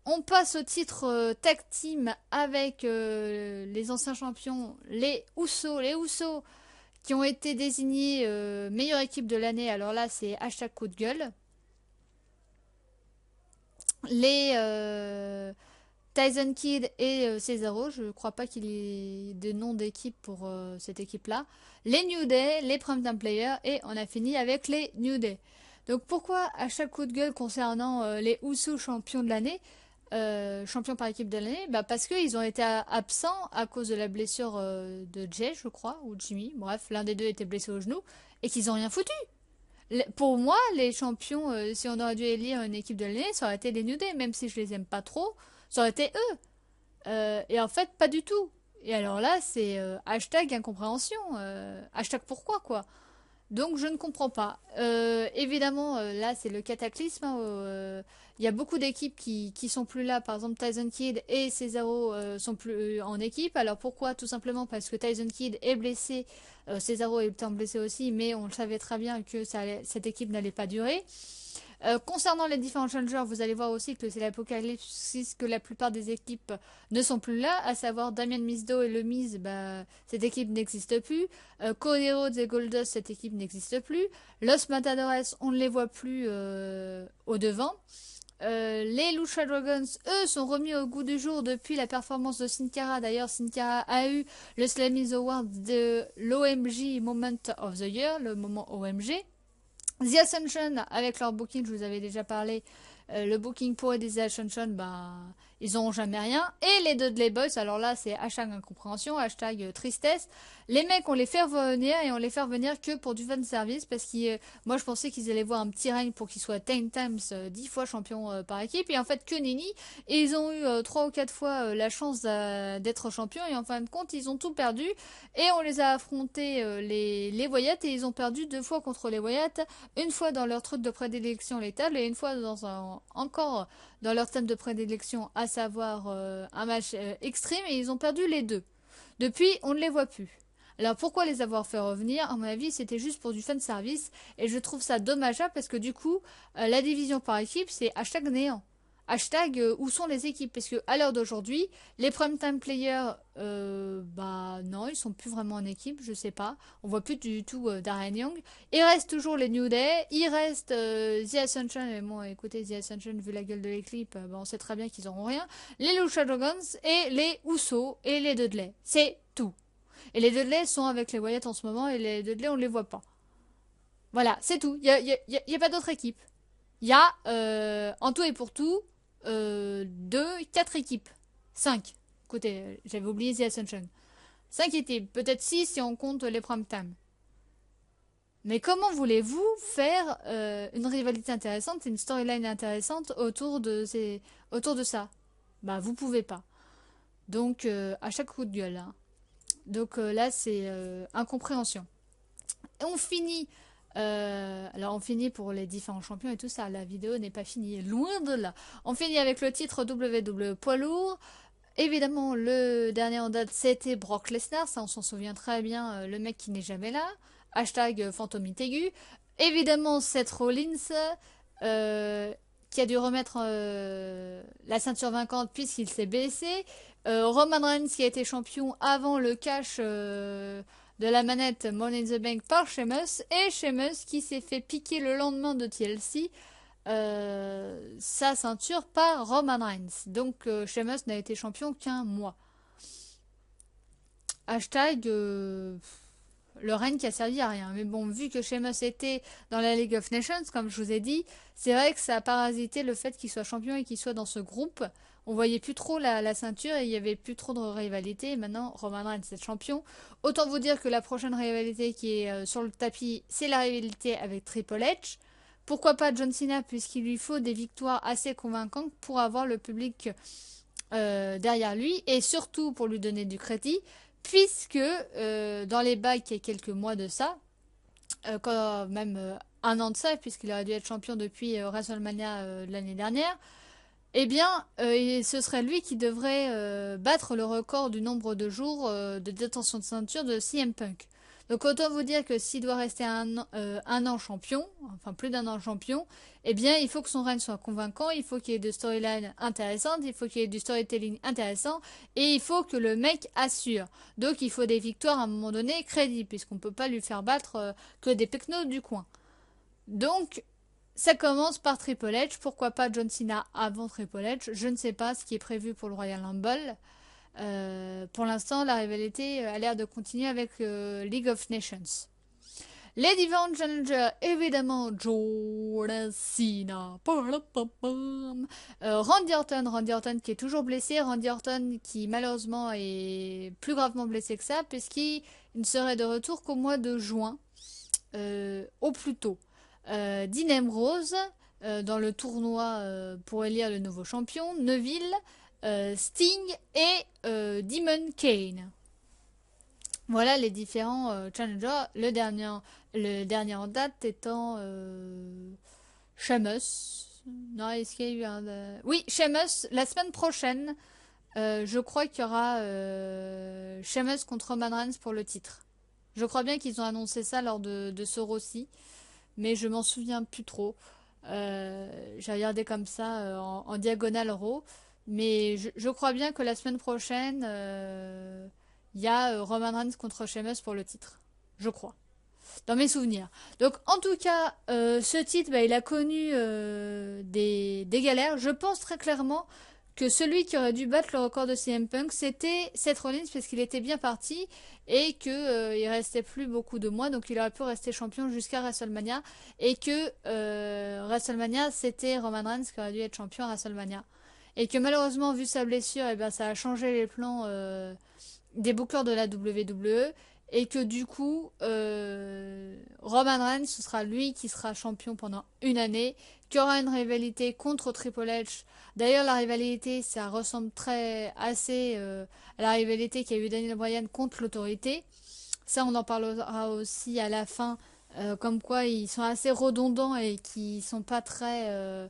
On passe au titre tag team avec les anciens champions, les Usos. Les Usos qui ont été désignés meilleure équipe de l'année. Alors là, c'est hashtag coup de gueule. Les Tyson Kidd et Cesaro. Je ne crois pas qu'il y ait de nom d'équipe pour cette équipe-là. Les New Day, les Primetime Players. Et on a fini avec les New Day. Donc pourquoi hashtag coup de gueule concernant les Usos champions de l'année champion par équipe de l'année, bah parce qu'ils ont été absents à cause de la blessure de Jay, je crois, ou Jimmy, bref, l'un des deux était blessé au genou, et qu'ils ont rien foutu. Pour moi, les champions, si on aurait dû élire une équipe de l'année, ça aurait été les New Day, même si je les aime pas trop, ça aurait été eux. Et en fait, pas du tout. Et alors là, c'est hashtag incompréhension, hashtag pourquoi, quoi. Donc je ne comprends pas. Évidemment, là c'est le cataclysme. Hein, Il y a beaucoup d'équipes qui sont plus là. Par exemple, Tyson Kidd et Cesaro sont plus en équipe. Alors pourquoi? Tout simplement parce que Tyson Kidd est blessé, Cesaro étant blessé aussi, mais on le savait très bien que cette équipe n'allait pas durer. Concernant les différents challengers, vous allez voir aussi que c'est l'apocalypse, que la plupart des équipes ne sont plus là, à savoir Damien Mizdow et Le Miz, bah, cette équipe n'existe plus. Cody Rhodes et Goldust, cette équipe n'existe plus. Los Matadores, on ne les voit plus au devant. Les Lucha Dragons, eux, sont remis au goût du jour depuis la performance de Sin Cara. D'ailleurs, Sin Cara a eu le Slammies Award de l'OMG Moment of the Year, le moment OMG. The Ascension, avec leur booking, je vous avais déjà parlé, le booking pour The Ascension, bah, ils n'auront jamais rien. Et les Dudley Boys, alors là, c'est hashtag incompréhension, hashtag tristesse. Les mecs, on les fait revenir et on les fait revenir que pour du fan service parce que moi, je pensais qu'ils allaient voir un petit règne pour qu'ils soient 10 times, 10 fois champions par équipe. Et en fait, que nenni. Et ils ont eu 3 ou 4 fois la chance d'être champions. Et en fin de compte, ils ont tout perdu. Et on les a affrontés, les Wyatt, et ils ont perdu 2 fois contre les Wyatt. Une fois dans leur truc de prédilection létale et une fois encore dans leur thème de prédilection, à savoir un match extrême, et ils ont perdu les deux. Depuis, on ne les voit plus. Alors pourquoi les avoir fait revenir? À mon avis, c'était juste pour du fan service, et je trouve ça dommageable parce que du coup, la division par équipe, c'est hashtag néant. Hashtag où sont les équipes? Parce que à l'heure d'aujourd'hui, les prime time players, bah non, ils sont plus vraiment en équipe, je sais pas. On voit plus du tout Darren Young. Il reste toujours les New Day, il reste The Ascension, et bon, écoutez, The Ascension, vu la gueule de l'équipe, bah, on sait très bien qu'ils auront rien. Les Lucha Dragons et les Usos et les Dudley. C'est tout. Et les Dudley sont avec les Wyatt en ce moment, et les Dudley, on ne les voit pas. Voilà, c'est tout. Y a pas d'autre équipe. Il y a, en tout et pour tout, 4 équipes. 5. Écoutez, j'avais oublié The Ascension. 5 équipes, peut-être 6 si on compte les prime time. Mais comment voulez-vous faire une rivalité intéressante, une storyline intéressante autour de ça? Bah, vous pouvez pas. Donc, à chaque coup de gueule. Hein. Donc là, c'est incompréhension. Et on finit. Alors on finit pour les différents champions et tout ça. La vidéo n'est pas finie, loin de là. On finit avec le titre WWE poids lourd. Évidemment, le dernier en date, c'était Brock Lesnar. Ça, on s'en souvient très bien. Le mec qui n'est jamais là. Hashtag fantômite aigu. Évidemment, Seth Rollins, qui a dû remettre la ceinture vacante puisqu'il s'est blessé. Roman Reigns, qui a été champion avant le cash de la manette Money in the Bank par Sheamus. Et Sheamus, qui s'est fait piquer le lendemain de TLC sa ceinture par Roman Reigns. Donc Sheamus n'a été champion qu'un mois. Hashtag le règne qui a servi à rien. Mais bon, vu que Sheamus était dans la League of Nations, comme je vous ai dit, c'est vrai que ça a parasité le fait qu'il soit champion et qu'il soit dans ce groupe. On voyait plus trop la ceinture et il y avait plus trop de rivalité. Et maintenant, Roman Reigns est champion. Autant vous dire que la prochaine rivalité qui est sur le tapis, c'est la rivalité avec Triple H. Pourquoi pas John Cena, puisqu'il lui faut des victoires assez convaincantes pour avoir le public derrière lui et surtout pour lui donner du crédit, puisque dans les bacs il y a quelques mois de ça, quand même un an de ça, puisqu'il aurait dû être champion depuis WrestleMania l'année dernière, eh bien, ce serait lui qui devrait battre le record du nombre de jours de détention de ceinture de CM Punk. Donc autant vous dire que s'il doit rester un an champion, enfin plus d'un an champion, eh bien il faut que son règne soit convaincant, il faut qu'il y ait des storylines intéressantes, il faut qu'il y ait du storytelling intéressant, et il faut que le mec assure. Donc il faut des victoires à un moment donné crédibles, puisqu'on ne peut pas lui faire battre que des pecnos du coin. Donc ça commence par Triple H, pourquoi pas John Cena avant Triple H, je ne sais pas ce qui est prévu pour le Royal Rumble. Pour l'instant, la rivalité a l'air de continuer avec League of Nations. Les différents challengers, évidemment, John Cena. Randy Orton qui est toujours blessé. Randy Orton qui malheureusement est plus gravement blessé que ça, puisqu'il ne serait de retour qu'au mois de juin, au plus tôt. Dean Ambrose dans le tournoi pour élire le nouveau champion. Neville. Sting et Demon Kane. Voilà les différents challengers. Le dernier en date étant Sheamus. Non, est-ce qu'il y a eu un... Oui, Sheamus, la semaine prochaine, je crois qu'il y aura Sheamus contre Roman Reigns pour le titre. Je crois bien qu'ils ont annoncé ça lors de ce Rossi, mais je m'en souviens plus trop. J'ai regardé comme ça en diagonale Raw, mais je crois bien que la semaine prochaine, il y a Roman Reigns contre Sheamus pour le titre. Je crois. Dans mes souvenirs. Donc en tout cas, ce titre, bah, il a connu des galères. Je pense très clairement que celui qui aurait dû battre le record de CM Punk, c'était Seth Rollins parce qu'il était bien parti et que il restait plus beaucoup de mois, donc il aurait pu rester champion jusqu'à WrestleMania et que WrestleMania, c'était Roman Reigns qui aurait dû être champion à WrestleMania. Et que malheureusement, vu sa blessure, eh ben, ça a changé les plans des bookers de la WWE et que du coup, Roman Reigns, ce sera lui qui sera champion pendant une année, qui aura une rivalité contre Triple H. D'ailleurs, la rivalité, ça ressemble assez à la rivalité qu'a eu Daniel Bryan contre l'autorité. Ça, on en parlera aussi à la fin, comme quoi ils sont assez redondants et qui sont pas très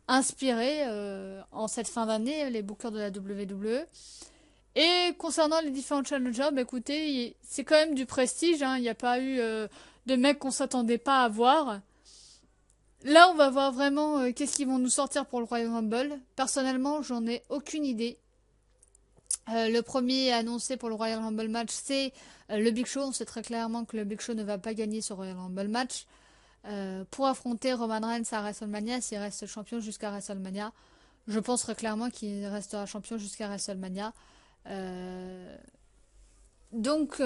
inspirés en cette fin d'année, les bookers de la WWE. Et concernant les différents challengers, bah écoutez, c'est quand même du prestige, hein. Il n'y a pas eu de mecs qu'on s'attendait pas à voir. Là, on va voir vraiment qu'est-ce qu'ils vont nous sortir pour le Royal Rumble. Personnellement, j'en ai aucune idée. Le premier annoncé pour le Royal Rumble match, c'est le Big Show. On sait très clairement que le Big Show ne va pas gagner ce Royal Rumble match pour affronter Roman Reigns à WrestleMania s'il reste champion jusqu'à WrestleMania. Je pense très clairement qu'il restera champion jusqu'à WrestleMania. Euh, donc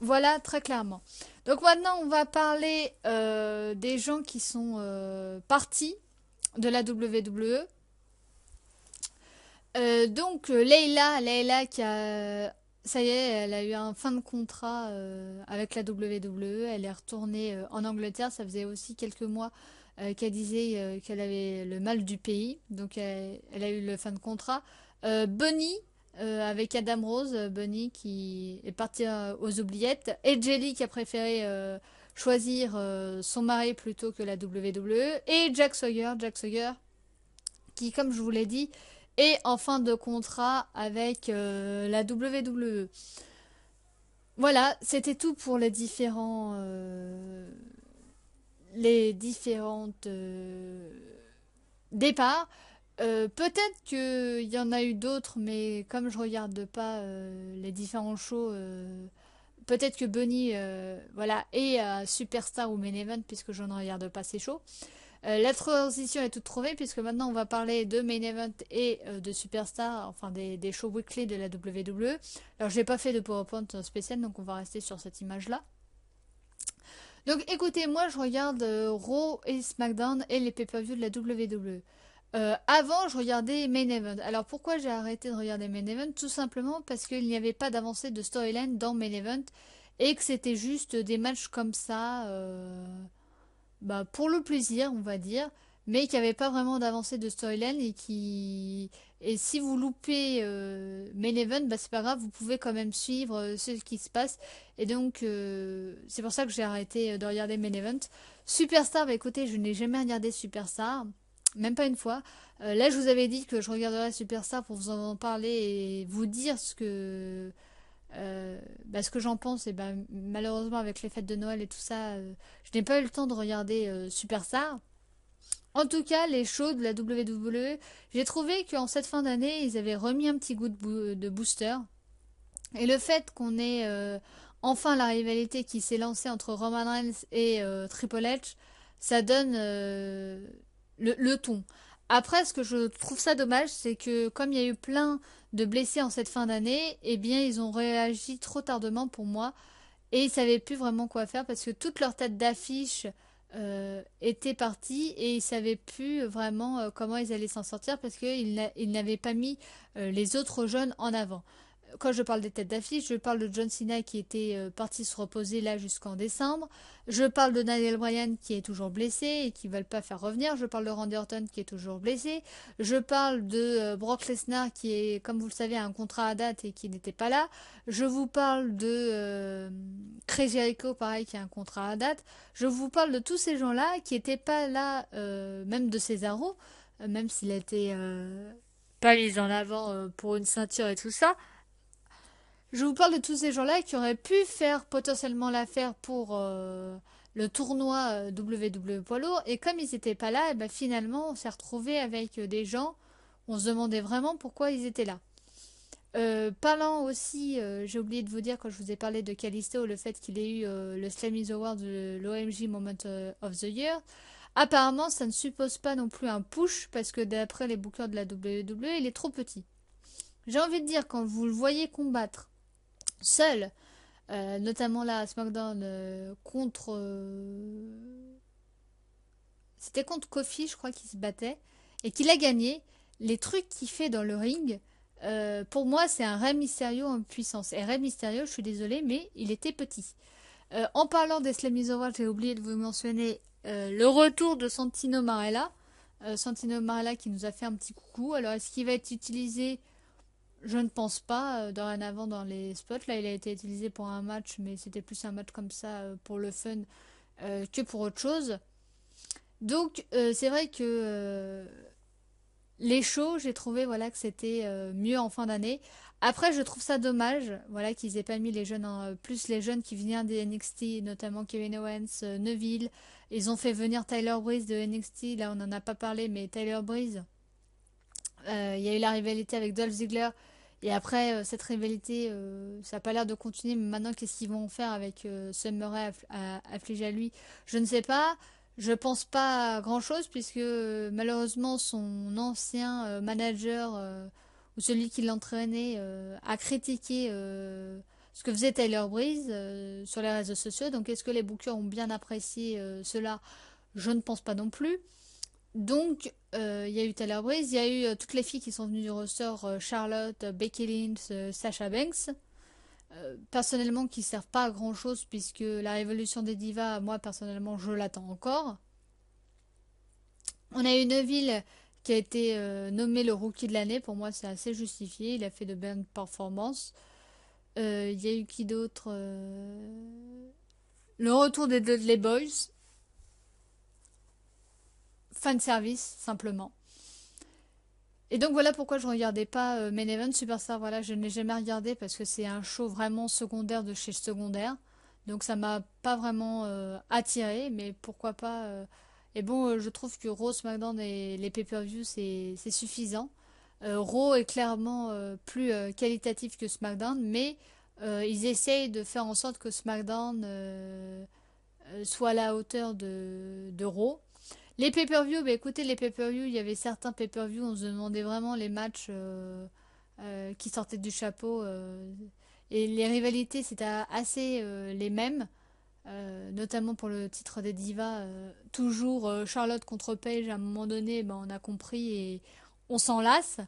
voilà très clairement. Donc maintenant on va parler des gens qui sont partis de la WWE. Donc Layla qui a ça y est, elle a eu un fin de contrat avec la WWE. Elle est retournée en Angleterre. Ça faisait aussi quelques mois qu'elle disait qu'elle avait le mal du pays. Donc elle a eu le fin de contrat. Bunny avec Adam Rose, Bunny qui est parti aux oubliettes, et Jelly qui a préféré choisir son mari plutôt que la WWE, et Jack Sawyer qui, comme je vous l'ai dit, est en fin de contrat avec la WWE. Voilà, c'était tout pour les différentes départs. Peut-être qu'il y en a eu d'autres, mais comme je regarde pas les différents shows, peut-être que Bunny voilà, est Superstar ou Main Event, puisque je ne regarde pas ces shows. La transition est toute trouvée, puisque maintenant on va parler de Main Event et de Superstar, enfin des shows weekly de la WWE. Alors j'ai pas fait de PowerPoint spécial, donc on va rester sur cette image-là. Donc écoutez, moi je regarde Raw et SmackDown et les pay-per-view de la WWE. Avant, je regardais Main Event. Alors pourquoi j'ai arrêté de regarder Main Event? Tout simplement parce qu'il n'y avait pas d'avancée de storyline dans Main Event et que c'était juste des matchs comme ça, bah, pour le plaisir, on va dire, mais qu'il n'y avait pas vraiment d'avancée de storyline et si vous loupez Main Event, bah c'est pas grave, vous pouvez quand même suivre ce qui se passe. Et donc c'est pour ça que j'ai arrêté de regarder Main Event. Superstar, bah écoutez, je n'ai jamais regardé Superstar. Même pas une fois. Là, je vous avais dit que je regarderais Superstar pour vous en parler et vous dire ce que j'en pense. Et ben, malheureusement, avec les fêtes de Noël et tout ça, je n'ai pas eu le temps de regarder Superstar. En tout cas, les shows de la WWE, j'ai trouvé qu'en cette fin d'année, ils avaient remis un petit goût de booster. Et le fait qu'on ait enfin la rivalité qui s'est lancée entre Roman Reigns et Triple H, ça donne le ton. Après, ce que je trouve ça dommage, c'est que comme il y a eu plein de blessés en cette fin d'année, eh bien, ils ont réagi trop tardement pour moi et ils savaient plus vraiment quoi faire parce que toute leur tête d'affiche était partie et ils savaient plus vraiment comment ils allaient s'en sortir parce qu'ils n'avaient pas mis les autres jeunes en avant. quand je parle des têtes d'affiche, je parle de John Cena qui était parti se reposer là jusqu'en décembre. Je parle de Daniel Bryan qui est toujours blessé et qui ne veulent pas faire revenir. Je parle de Randy Orton qui est toujours blessé. Je parle de Brock Lesnar qui est, comme vous le savez, a un contrat à date et qui n'était pas là. Je vous parle de Chris Jericho, pareil, qui a un contrat à date. Je vous parle de tous ces gens-là qui n'étaient pas là, même de Cesaro, même s'il a été pas mis en avant pour une ceinture et tout ça. Je vous parle de tous ces gens-là qui auraient pu faire potentiellement l'affaire pour le tournoi WWE Poids Lourd. Et comme ils n'étaient pas là, et ben finalement, on s'est retrouvé avec des gens. On se demandait vraiment pourquoi ils étaient là. Parlant aussi, j'ai oublié de vous dire quand je vous ai parlé de Kalisto, le fait qu'il ait eu le Slammies Award de l'OMG Moment of the Year. Apparemment, ça ne suppose pas non plus un push parce que d'après les bookers de la WWE, il est trop petit. J'ai envie de dire, quand vous le voyez combattre seul, notamment là à SmackDown contre... c'était contre Kofi, je crois qu'il se battait, et qu'il a gagné, les trucs qu'il fait dans le ring, pour moi c'est un Rey Mysterio en puissance. Et Rey Mysterio, je suis désolée, mais il était petit. En parlant des Slammies Awards, j'ai oublié de vous mentionner le retour de Santino Marella. Santino Marella qui nous a fait un petit coucou. Alors est-ce qu'il va être utilisé? Je ne pense pas dorénavant dans les spots. Là, il a été utilisé pour un match, mais c'était plus un match comme ça pour le fun que pour autre chose. Donc, c'est vrai que les shows, j'ai trouvé voilà que c'était mieux en fin d'année. Après, je trouve ça dommage, voilà qu'ils aient pas mis les jeunes, plus les jeunes qui venaient des NXT, notamment Kevin Owens, Neville. Ils ont fait venir Tyler Breeze de NXT. Là, on n'en a pas parlé, mais Tyler Breeze. Il y a eu la rivalité avec Dolph Ziggler. Et après, cette rivalité, ça n'a pas l'air de continuer. Mais maintenant, qu'est-ce qu'ils vont faire avec Summer affligé à lui? Je ne sais pas. Je pense pas à grand-chose, puisque malheureusement, son ancien manager, ou celui qui l'entraînait, a critiqué ce que faisait Tyler Breeze sur les réseaux sociaux. Donc, est-ce que les bookers ont bien apprécié cela? Je ne pense pas non plus. Donc, il y a eu Tyler Breeze, il y a eu toutes les filles qui sont venues du roster, Charlotte, Becky Lynch, Sasha Banks. Personnellement, qui ne servent pas à grand chose, puisque la révolution des divas, moi personnellement, je l'attends encore. On a eu Neville qui a été nommé le rookie de l'année. Pour moi, c'est assez justifié. Il a fait de bonnes performances. Il y a eu qui d'autre le retour des Dudley Boys. Fan service, simplement. Et donc voilà pourquoi je ne regardais pas Main Event Superstar. Voilà, je ne l'ai jamais regardé parce que c'est un show vraiment secondaire de chez secondaire. Donc ça m'a pas vraiment attiré, mais pourquoi pas. Et bon, je trouve que Raw, SmackDown et les pay-per-view c'est suffisant. Raw est clairement plus qualitatif que SmackDown, mais ils essayent de faire en sorte que SmackDown soit à la hauteur de Raw. Les pay-per-view, bah écoutez, les pay-per-view, il y avait certains pay-per-view, on se demandait vraiment les matchs qui sortaient du chapeau. Et les rivalités, c'était assez les mêmes, notamment pour le titre des divas. Toujours Charlotte contre Paige, à un moment donné, bah, on a compris et on s'en lasse.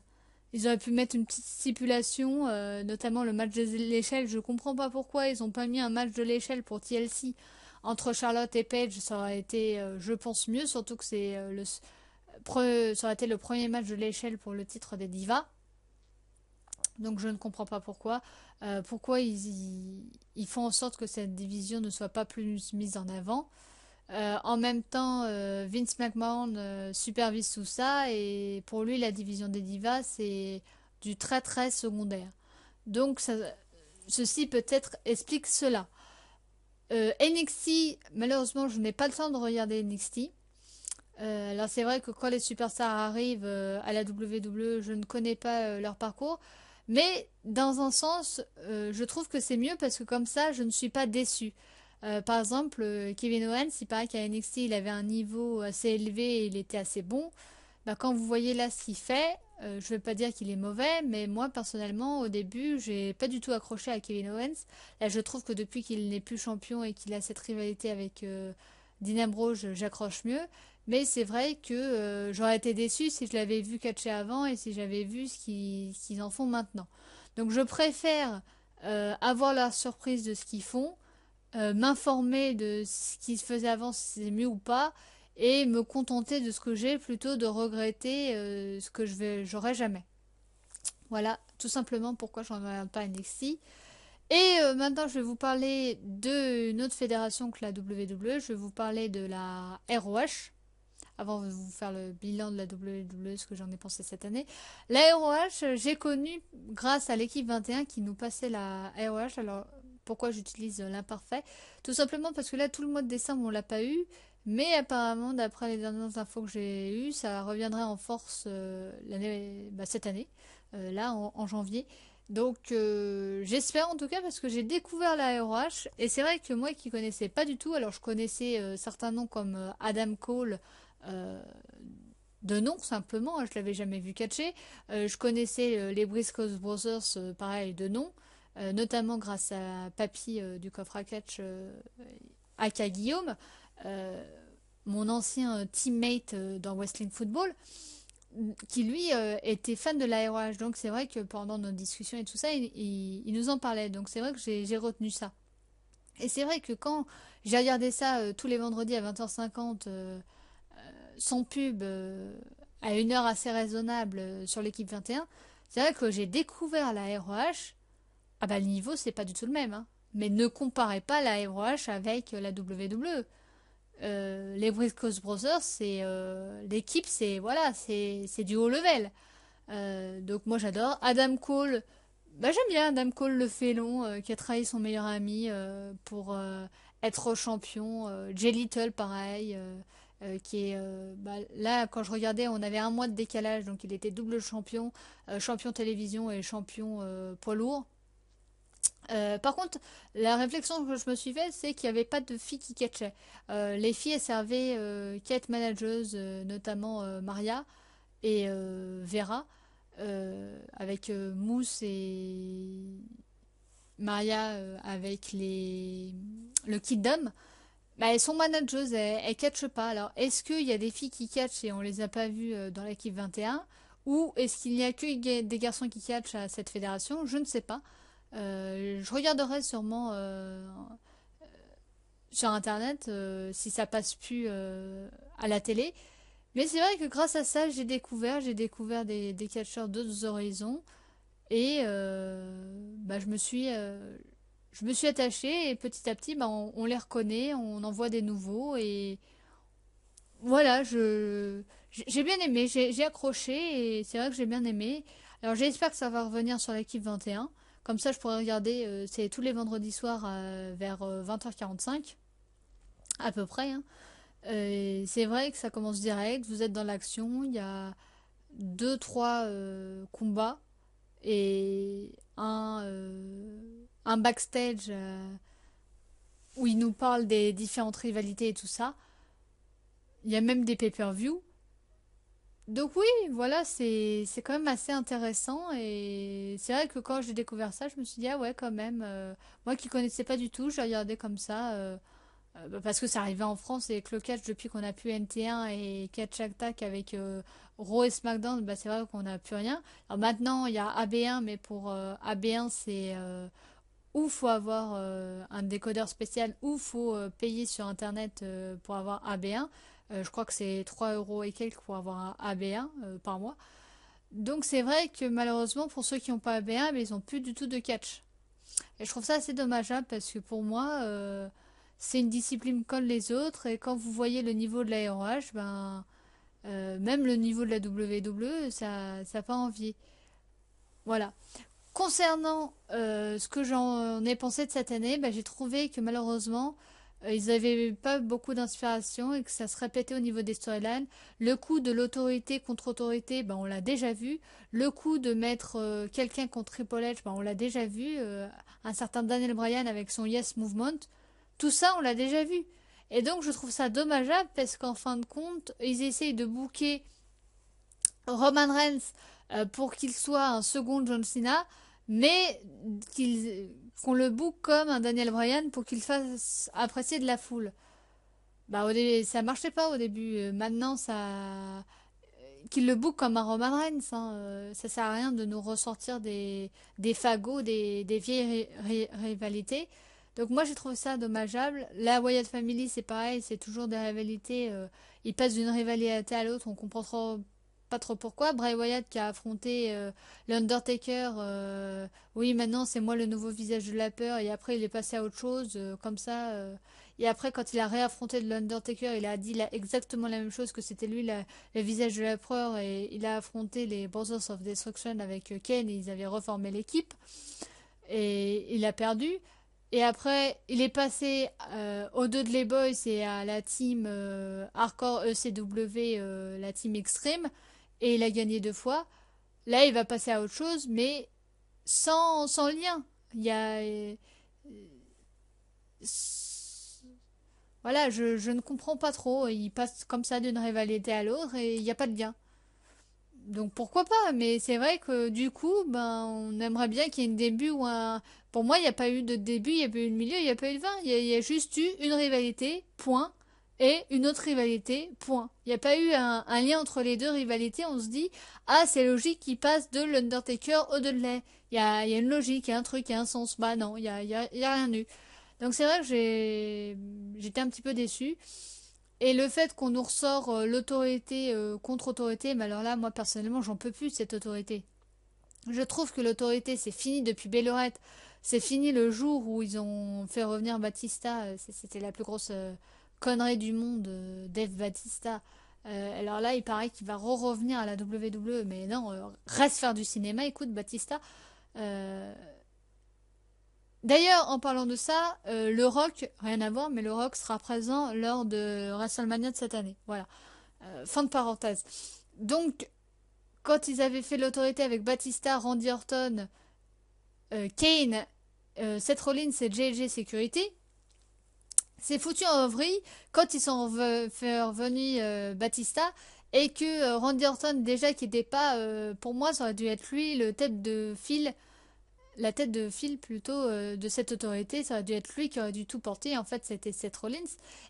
Ils auraient pu mettre une petite stipulation, notamment le match de l'échelle. Je comprends pas pourquoi ils ont pas mis un match de l'échelle pour TLC entre Charlotte et Paige. Ça aurait été, je pense, mieux, surtout que c'est ça aurait été le premier match de l'échelle pour le titre des divas. Donc je ne comprends pas pourquoi. Pourquoi ils font en sorte que cette division ne soit pas plus mise en avant. En même temps, Vince McMahon supervise tout ça et pour lui, la division des divas, c'est du très très secondaire. Donc, ceci peut-être explique cela. NXT, malheureusement, je n'ai pas le temps de regarder NXT. Alors, c'est vrai que quand les superstars arrivent à la WWE, je ne connais pas leur parcours. Mais dans un sens, je trouve que c'est mieux parce que comme ça, je ne suis pas déçue. Par exemple, Kevin Owens, il paraît qu'à NXT, il avait un niveau assez élevé et il était assez bon. Bah, quand vous voyez là ce qu'il fait, je ne vais pas dire qu'il est mauvais, mais moi, personnellement, au début, j'ai pas du tout accroché à Kevin Owens. Là, je trouve que depuis qu'il n'est plus champion et qu'il a cette rivalité avec Dean Ambrose, j'accroche mieux. Mais c'est vrai que j'aurais été déçue si je l'avais vu catcher avant et si j'avais vu ce qu'ils en font maintenant. Donc je préfère avoir la surprise de ce qu'ils font, m'informer de ce qui se faisait avant, si c'est mieux ou pas, et me contenter de ce que j'ai plutôt de regretter ce que j'aurai jamais. Voilà, tout simplement pourquoi je ne regarde pas NXT. Et maintenant, je vais vous parler d'une autre fédération que la WWE. Je vais vous parler de la ROH. Avant de vous faire le bilan de la WWE, ce que j'en ai pensé cette année. La ROH, j'ai connu grâce à l'équipe 21 qui nous passait la ROH. Alors, pourquoi j'utilise l'imparfait? Tout simplement parce que là, tout le mois de décembre, on l'a pas eu. Mais apparemment, d'après les dernières infos que j'ai eues, ça reviendrait en force cette année, là, en janvier. Donc, j'espère en tout cas parce que j'ai découvert la ROH. Et c'est vrai que moi qui connaissais pas du tout, alors je connaissais certains noms comme Adam Cole, euh, de nom simplement, hein, je l'avais jamais vu catcher. Je connaissais les Briscoe Brothers, pareil, de nom, notamment grâce à Papy du coffre à catch, aka Guillaume, euh, mon ancien teammate dans Wrestling Football, qui lui était fan de la ROH. Donc c'est vrai que pendant nos discussions et tout ça, il nous en parlait. Donc c'est vrai que j'ai retenu ça. Et c'est vrai que quand j'ai regardé ça tous les vendredis à 20h50, sans pub, à une heure assez raisonnable sur l'équipe 21, c'est vrai que j'ai découvert la ROH. Ah bah le niveau c'est pas du tout le même, hein. Mais ne comparez pas la ROH avec la WWE. Les Briscoe Brothers, c'est l'équipe, c'est voilà, c'est du haut level. Donc moi j'adore. Adam Cole, bah j'aime bien Adam Cole le félon qui a trahi son meilleur ami pour être champion. Jay Little pareil, qui est là quand je regardais on avait un mois de décalage donc il était double champion, champion télévision et champion poids lourd. Par contre, la réflexion que je me suis faite, c'est qu'il n'y avait pas de filles qui catchaient. Les filles, elles servaient quête manageuse, notamment Maria et Vera, avec Mousse et Maria avec le Kingdom. Bah, elles sont manageuses, elles catchent pas. Alors, est-ce qu'il y a des filles qui catchent et on les a pas vues dans l'équipe 21? Ou est-ce qu'il n'y a que des garçons qui catchent à cette fédération? Je ne sais pas. Je regarderai sûrement sur internet si ça passe plus à la télé. Mais c'est vrai que grâce à ça, j'ai découvert des catcheurs d'autres horizons et je me suis attachée et petit à petit, bah, on les reconnaît, on en voit des nouveaux et voilà, j'ai bien aimé, j'ai accroché et c'est vrai que j'ai bien aimé. Alors j'espère que ça va revenir sur l'équipe 21. Comme ça, je pourrais regarder, c'est tous les vendredis soirs vers 20h45, à peu près, hein. C'est vrai que ça commence direct, vous êtes dans l'action, il y a deux, trois combats et un backstage où ils nous parlent des différentes rivalités et tout ça. Il y a même des pay-per-view. Donc oui, voilà, c'est quand même assez intéressant et c'est vrai que quand j'ai découvert ça, je me suis dit ah ouais quand même, moi qui connaissais pas du tout, j'ai regardé comme ça parce que ça arrivait en France et que le catch depuis qu'on a pu NT1 et Catch Attack avec Raw et SmackDown, bah c'est vrai qu'on n'a plus rien. Alors maintenant il y a AB1 mais pour AB1 c'est ou faut avoir un décodeur spécial ou faut payer sur internet pour avoir AB1. Je crois que c'est 3 euros et quelques pour avoir un AB1 par mois. Donc c'est vrai que malheureusement pour ceux qui n'ont pas AB1, mais ils n'ont plus du tout de catch. Et je trouve ça assez dommageable parce que pour moi c'est une discipline comme les autres et quand vous voyez le niveau de la ROH, ben même le niveau de la WWE, ça n'a pas envie. Voilà. Concernant ce que j'en ai pensé de cette année, bah, j'ai trouvé que malheureusement, ils n'avaient pas beaucoup d'inspiration et que ça se répétait au niveau des storylines. Le coup de l'autorité contre autorité, bah, on l'a déjà vu. Le coup de mettre quelqu'un contre Triple H, bah, on l'a déjà vu. Un certain Daniel Bryan avec son Yes Movement. Tout ça, on l'a déjà vu. Et donc, je trouve ça dommageable parce qu'en fin de compte, ils essayent de booker Roman Reigns pour qu'il soit un second John Cena, mais qu'on le book comme un Daniel Bryan pour qu'il fasse apprécier de la foule. Bah au début, ça marchait pas au début. Maintenant, ça, qu'il le book comme un Roman Reigns. Hein. Ça sert à rien de nous ressortir des fagots, des vieilles rivalités. Donc moi j'ai trouvé ça dommageable. La Wyatt Family c'est pareil, c'est toujours des rivalités. Ils passent d'une rivalité à l'autre, on comprend pas trop pourquoi. Bray Wyatt qui a affronté l'Undertaker, oui maintenant c'est moi le nouveau visage de la peur, et après il est passé à autre chose, comme ça. Et après quand il a réaffronté l'Undertaker, il a dit exactement la même chose, que c'était lui le visage de la peur, et il a affronté les Brothers of Destruction avec Kane, et ils avaient reformé l'équipe. Et il a perdu. Et après, il est passé aux deux de les Boys et à la team Hardcore ECW, la team Extreme, et il a gagné 2 fois. Là, il va passer à autre chose, mais sans lien. Il y a... voilà, je ne comprends pas trop. Il passe comme ça d'une rivalité à l'autre et il n'y a pas de lien. Donc pourquoi pas, mais c'est vrai que du coup, ben, on aimerait bien qu'il y ait un début ou un... Pour moi, il n'y a pas eu de début, il n'y a pas eu de milieu, il n'y a pas eu de fin. Il y a juste eu une rivalité, point, et une autre rivalité, point. Il n'y a pas eu un lien entre les deux rivalités, on se dit, ah, c'est logique qu'il passe de l'Undertaker au Dudley. Il y a une logique, il y a un truc, il y a un sens. Bah non, il y a rien eu. Donc c'est vrai que j'étais un petit peu déçue. Et le fait qu'on nous ressort l'autorité contre autorité, mais alors là, moi personnellement, j'en peux plus de cette autorité. Je trouve que l'autorité, c'est fini depuis Bellorette. C'est fini le jour où ils ont fait revenir Batista. C'était la plus grosse connerie du monde, Dave Batista. Alors là, il paraît qu'il va revenir à la WWE, mais non, reste faire du cinéma, écoute, Batista. Euh, D'ailleurs, en parlant de ça, le Rock, rien à voir, mais le Rock sera présent lors de WrestleMania de cette année. Voilà. Fin de parenthèse. Donc, quand ils avaient fait l'autorité avec Batista, Randy Orton, Kane, Seth Rollins et JJ Security, c'est foutu en vrille quand ils sont fait revenir Batista, et que Randy Orton, déjà qui n'était pas, pour moi, ça aurait dû être lui le tête de file, la tête de file plutôt de cette autorité, ça aurait dû être lui qui aurait dû tout porter. En fait, c'était Seth Rollins.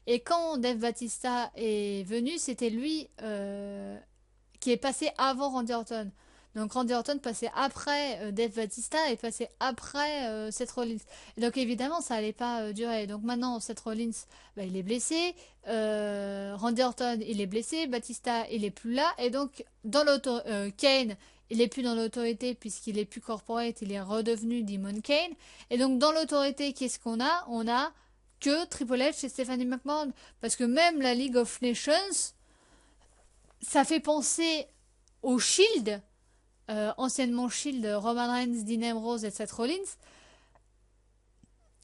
Et quand Dave Batista est venu, c'était lui qui est passé avant Randy Orton. Donc Randy Orton passait après Dave Batista et passait après Seth Rollins. Et donc évidemment, ça allait pas durer. Donc maintenant, Seth Rollins, bah, il est blessé. Randy Orton, il est blessé. Batista, il est plus là. Et donc, Kane, il est plus dans l'autorité puisqu'il est plus corporate, il est redevenu Demon Kane. Et donc dans l'autorité, qu'est-ce qu'on a? On a que Triple H et Stephanie McMahon. Parce que même la League of Nations, ça fait penser au Shield, anciennement Shield, Roman Reigns, Dean Ambrose et Seth Rollins,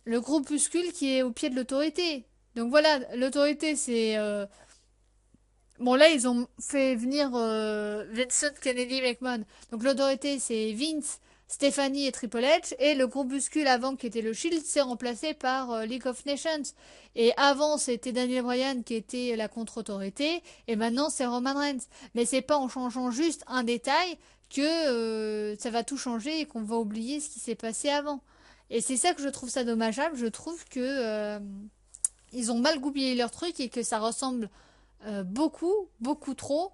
le groupuscule qui est au pied de l'autorité. Donc voilà, l'autorité c'est... bon là ils ont fait venir Vincent Kennedy McMahon. Donc l'autorité c'est Vince, Stephanie et Triple H, et le groupuscule avant qui était le Shield s'est remplacé par League of Nations. Et avant c'était Daniel Bryan qui était la contre-autorité, et maintenant c'est Roman Reigns. Mais c'est pas en changeant juste un détail que ça va tout changer et qu'on va oublier ce qui s'est passé avant. Et c'est ça que je trouve ça dommageable. Je trouve que ils ont mal goupillé leur truc et que ça ressemble beaucoup trop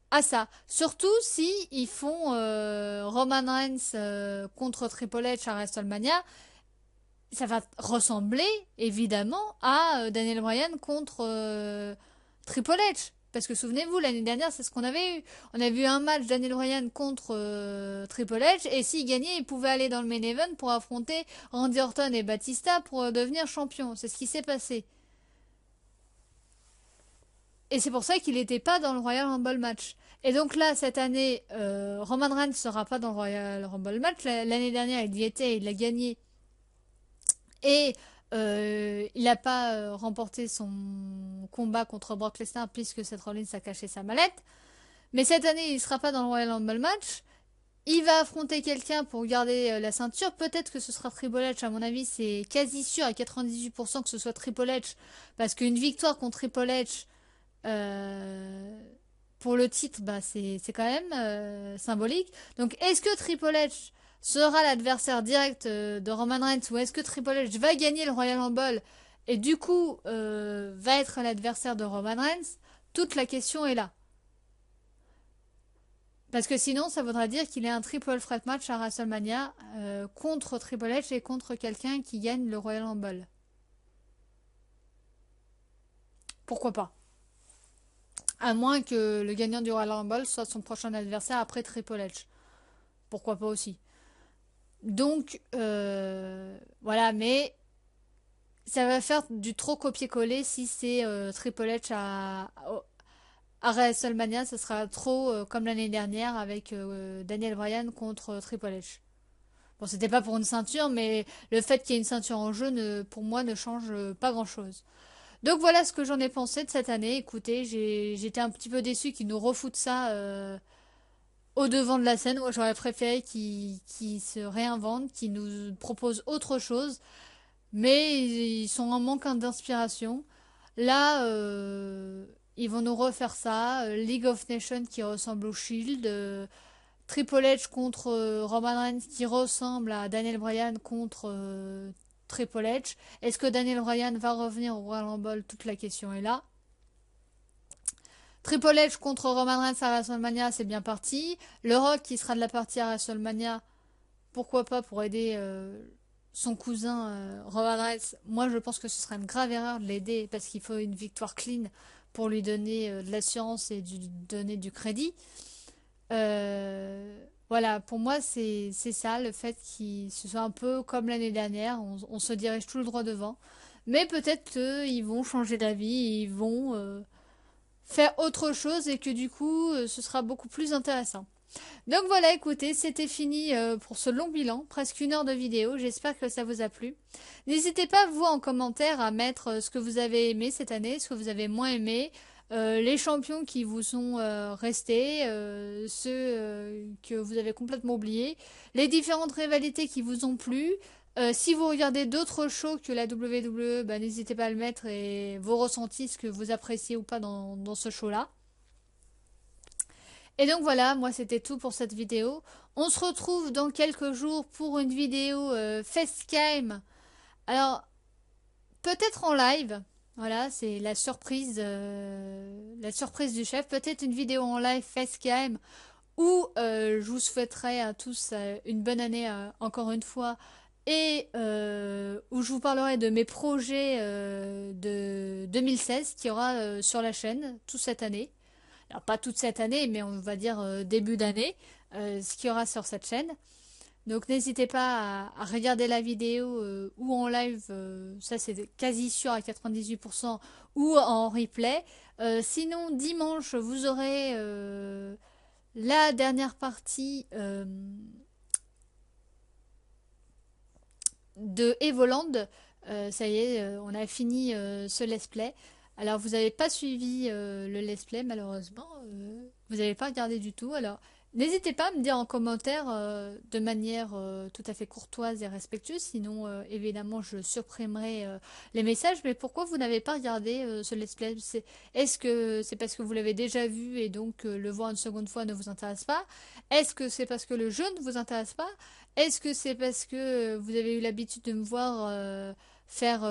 à ça. Surtout si ils font Roman Reigns contre Triple H à WrestleMania, ça va ressembler évidemment à Daniel Bryan contre Triple H. Parce que souvenez-vous, l'année dernière, c'est ce qu'on avait eu. On avait eu un match Daniel Bryan contre Triple H, et s'il gagnait, il pouvait aller dans le main event pour affronter Randy Orton et Batista pour devenir champion. C'est ce qui s'est passé. Et c'est pour ça qu'il n'était pas dans le Royal Rumble match. Et donc là, cette année, Roman Reigns ne sera pas dans le Royal Rumble match. L'année dernière, il y était, il l'a gagné. Et il n'a pas remporté son combat contre Brock Lesnar puisque Seth Rollins a caché sa mallette. Mais cette année, il ne sera pas dans le Royal Rumble match. Il va affronter quelqu'un pour garder la ceinture. Peut-être que ce sera Triple H. À mon avis, c'est quasi sûr à 98% que ce soit Triple H. Parce qu'une victoire contre Triple H pour le titre, bah, c'est quand même symbolique. Donc, est-ce que Triple H sera l'adversaire direct de Roman Reigns, ou est-ce que Triple H va gagner le Royal Rumble et du coup va être l'adversaire de Roman Reigns? Toute la question est là. Parce que sinon, ça voudra dire qu'il ait un triple threat match à WrestleMania contre Triple H et contre quelqu'un qui gagne le Royal Rumble. Pourquoi pas? À moins que le gagnant du Royal Rumble soit son prochain adversaire après Triple H. Pourquoi pas aussi? Donc, voilà, mais ça va faire du trop copier-coller si c'est Triple H à WrestleMania. Ça sera trop comme l'année dernière avec Daniel Bryan contre Triple H. Bon, c'était pas pour une ceinture, mais le fait qu'il y ait une ceinture en jeu, pour moi, ne change pas grand-chose. Donc voilà ce que j'en ai pensé de cette année. Écoutez, j'étais un petit peu déçue qu'ils nous refoutent ça au devant de la scène. Moi, j'aurais préféré qu'ils se réinventent, qu'ils nous proposent autre chose. Mais ils sont en manque d'inspiration. Là, ils vont nous refaire ça. League of Nations qui ressemble au Shield. Triple H contre Roman Reigns qui ressemble à Daniel Bryan contre Triple H. Est-ce que Daniel Bryan va revenir au Royal Rumble? Toute la question est là. Triple H contre Roman Reigns à WrestleMania, c'est bien parti. Le Rock qui sera de la partie à WrestleMania, pourquoi pas pour aider son cousin Roman Reigns. Moi, je pense que ce serait une grave erreur de l'aider parce qu'il faut une victoire clean pour lui donner de l'assurance et lui donner du crédit. Voilà, pour moi, c'est ça, le fait qu'il se soit un peu comme l'année dernière, on se dirige tout le droit devant. Mais peut-être qu'ils vont changer d'avis, ils vont faire autre chose et que du coup, ce sera beaucoup plus intéressant. Donc voilà, écoutez, c'était fini pour ce long bilan, presque 1 heure de vidéo. J'espère que ça vous a plu. N'hésitez pas, vous, en commentaire, à mettre ce que vous avez aimé cette année, ce que vous avez moins aimé, les champions qui vous sont restés, ceux que vous avez complètement oubliés, les différentes rivalités qui vous ont plu. Si vous regardez d'autres shows que la WWE, bah, n'hésitez pas à le mettre et vos ressentis, ce que vous appréciez ou pas dans ce show-là. Et donc voilà, moi c'était tout pour cette vidéo. On se retrouve dans quelques jours pour une vidéo Facecam. Alors, peut-être en live. Voilà, c'est la surprise du chef. Peut-être une vidéo en live Facecam où je vous souhaiterais à tous une bonne année encore une fois. Et où je vous parlerai de mes projets de 2016 qu'il y aura sur la chaîne toute cette année. Alors pas toute cette année, mais on va dire début d'année, ce qu'il y aura sur cette chaîne. Donc n'hésitez pas à regarder la vidéo ou en live, ça c'est quasi sûr à 98%, ou en replay. Sinon dimanche vous aurez la dernière partie de Evoland. Ça y est, on a fini ce let's play. Alors, vous n'avez pas suivi le let's play, malheureusement. Vous n'avez pas regardé du tout. Alors, n'hésitez pas à me dire en commentaire de manière tout à fait courtoise et respectueuse. Sinon, évidemment, je supprimerai les messages. Mais pourquoi vous n'avez pas regardé ce let's play? Est-ce que c'est parce que vous l'avez déjà vu et donc le voir une seconde fois ne vous intéresse pas? Est-ce que c'est parce que le jeu ne vous intéresse pas? Est-ce que c'est parce que vous avez eu l'habitude de me voir faire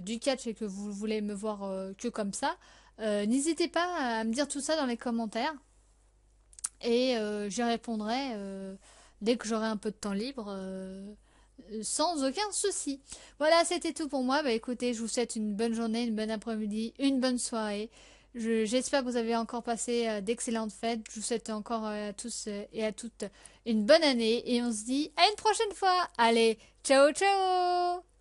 du catch et que vous voulez me voir que comme ça? N'hésitez pas à me dire tout ça dans les commentaires et j'y répondrai dès que j'aurai un peu de temps libre sans aucun souci. Voilà, c'était tout pour moi. Bah écoutez, je vous souhaite une bonne journée, une bonne après-midi, une bonne soirée. J'espère que vous avez encore passé d'excellentes fêtes. Je vous souhaite encore à tous et à toutes une bonne année et on se dit à une prochaine fois. Allez, ciao ciao!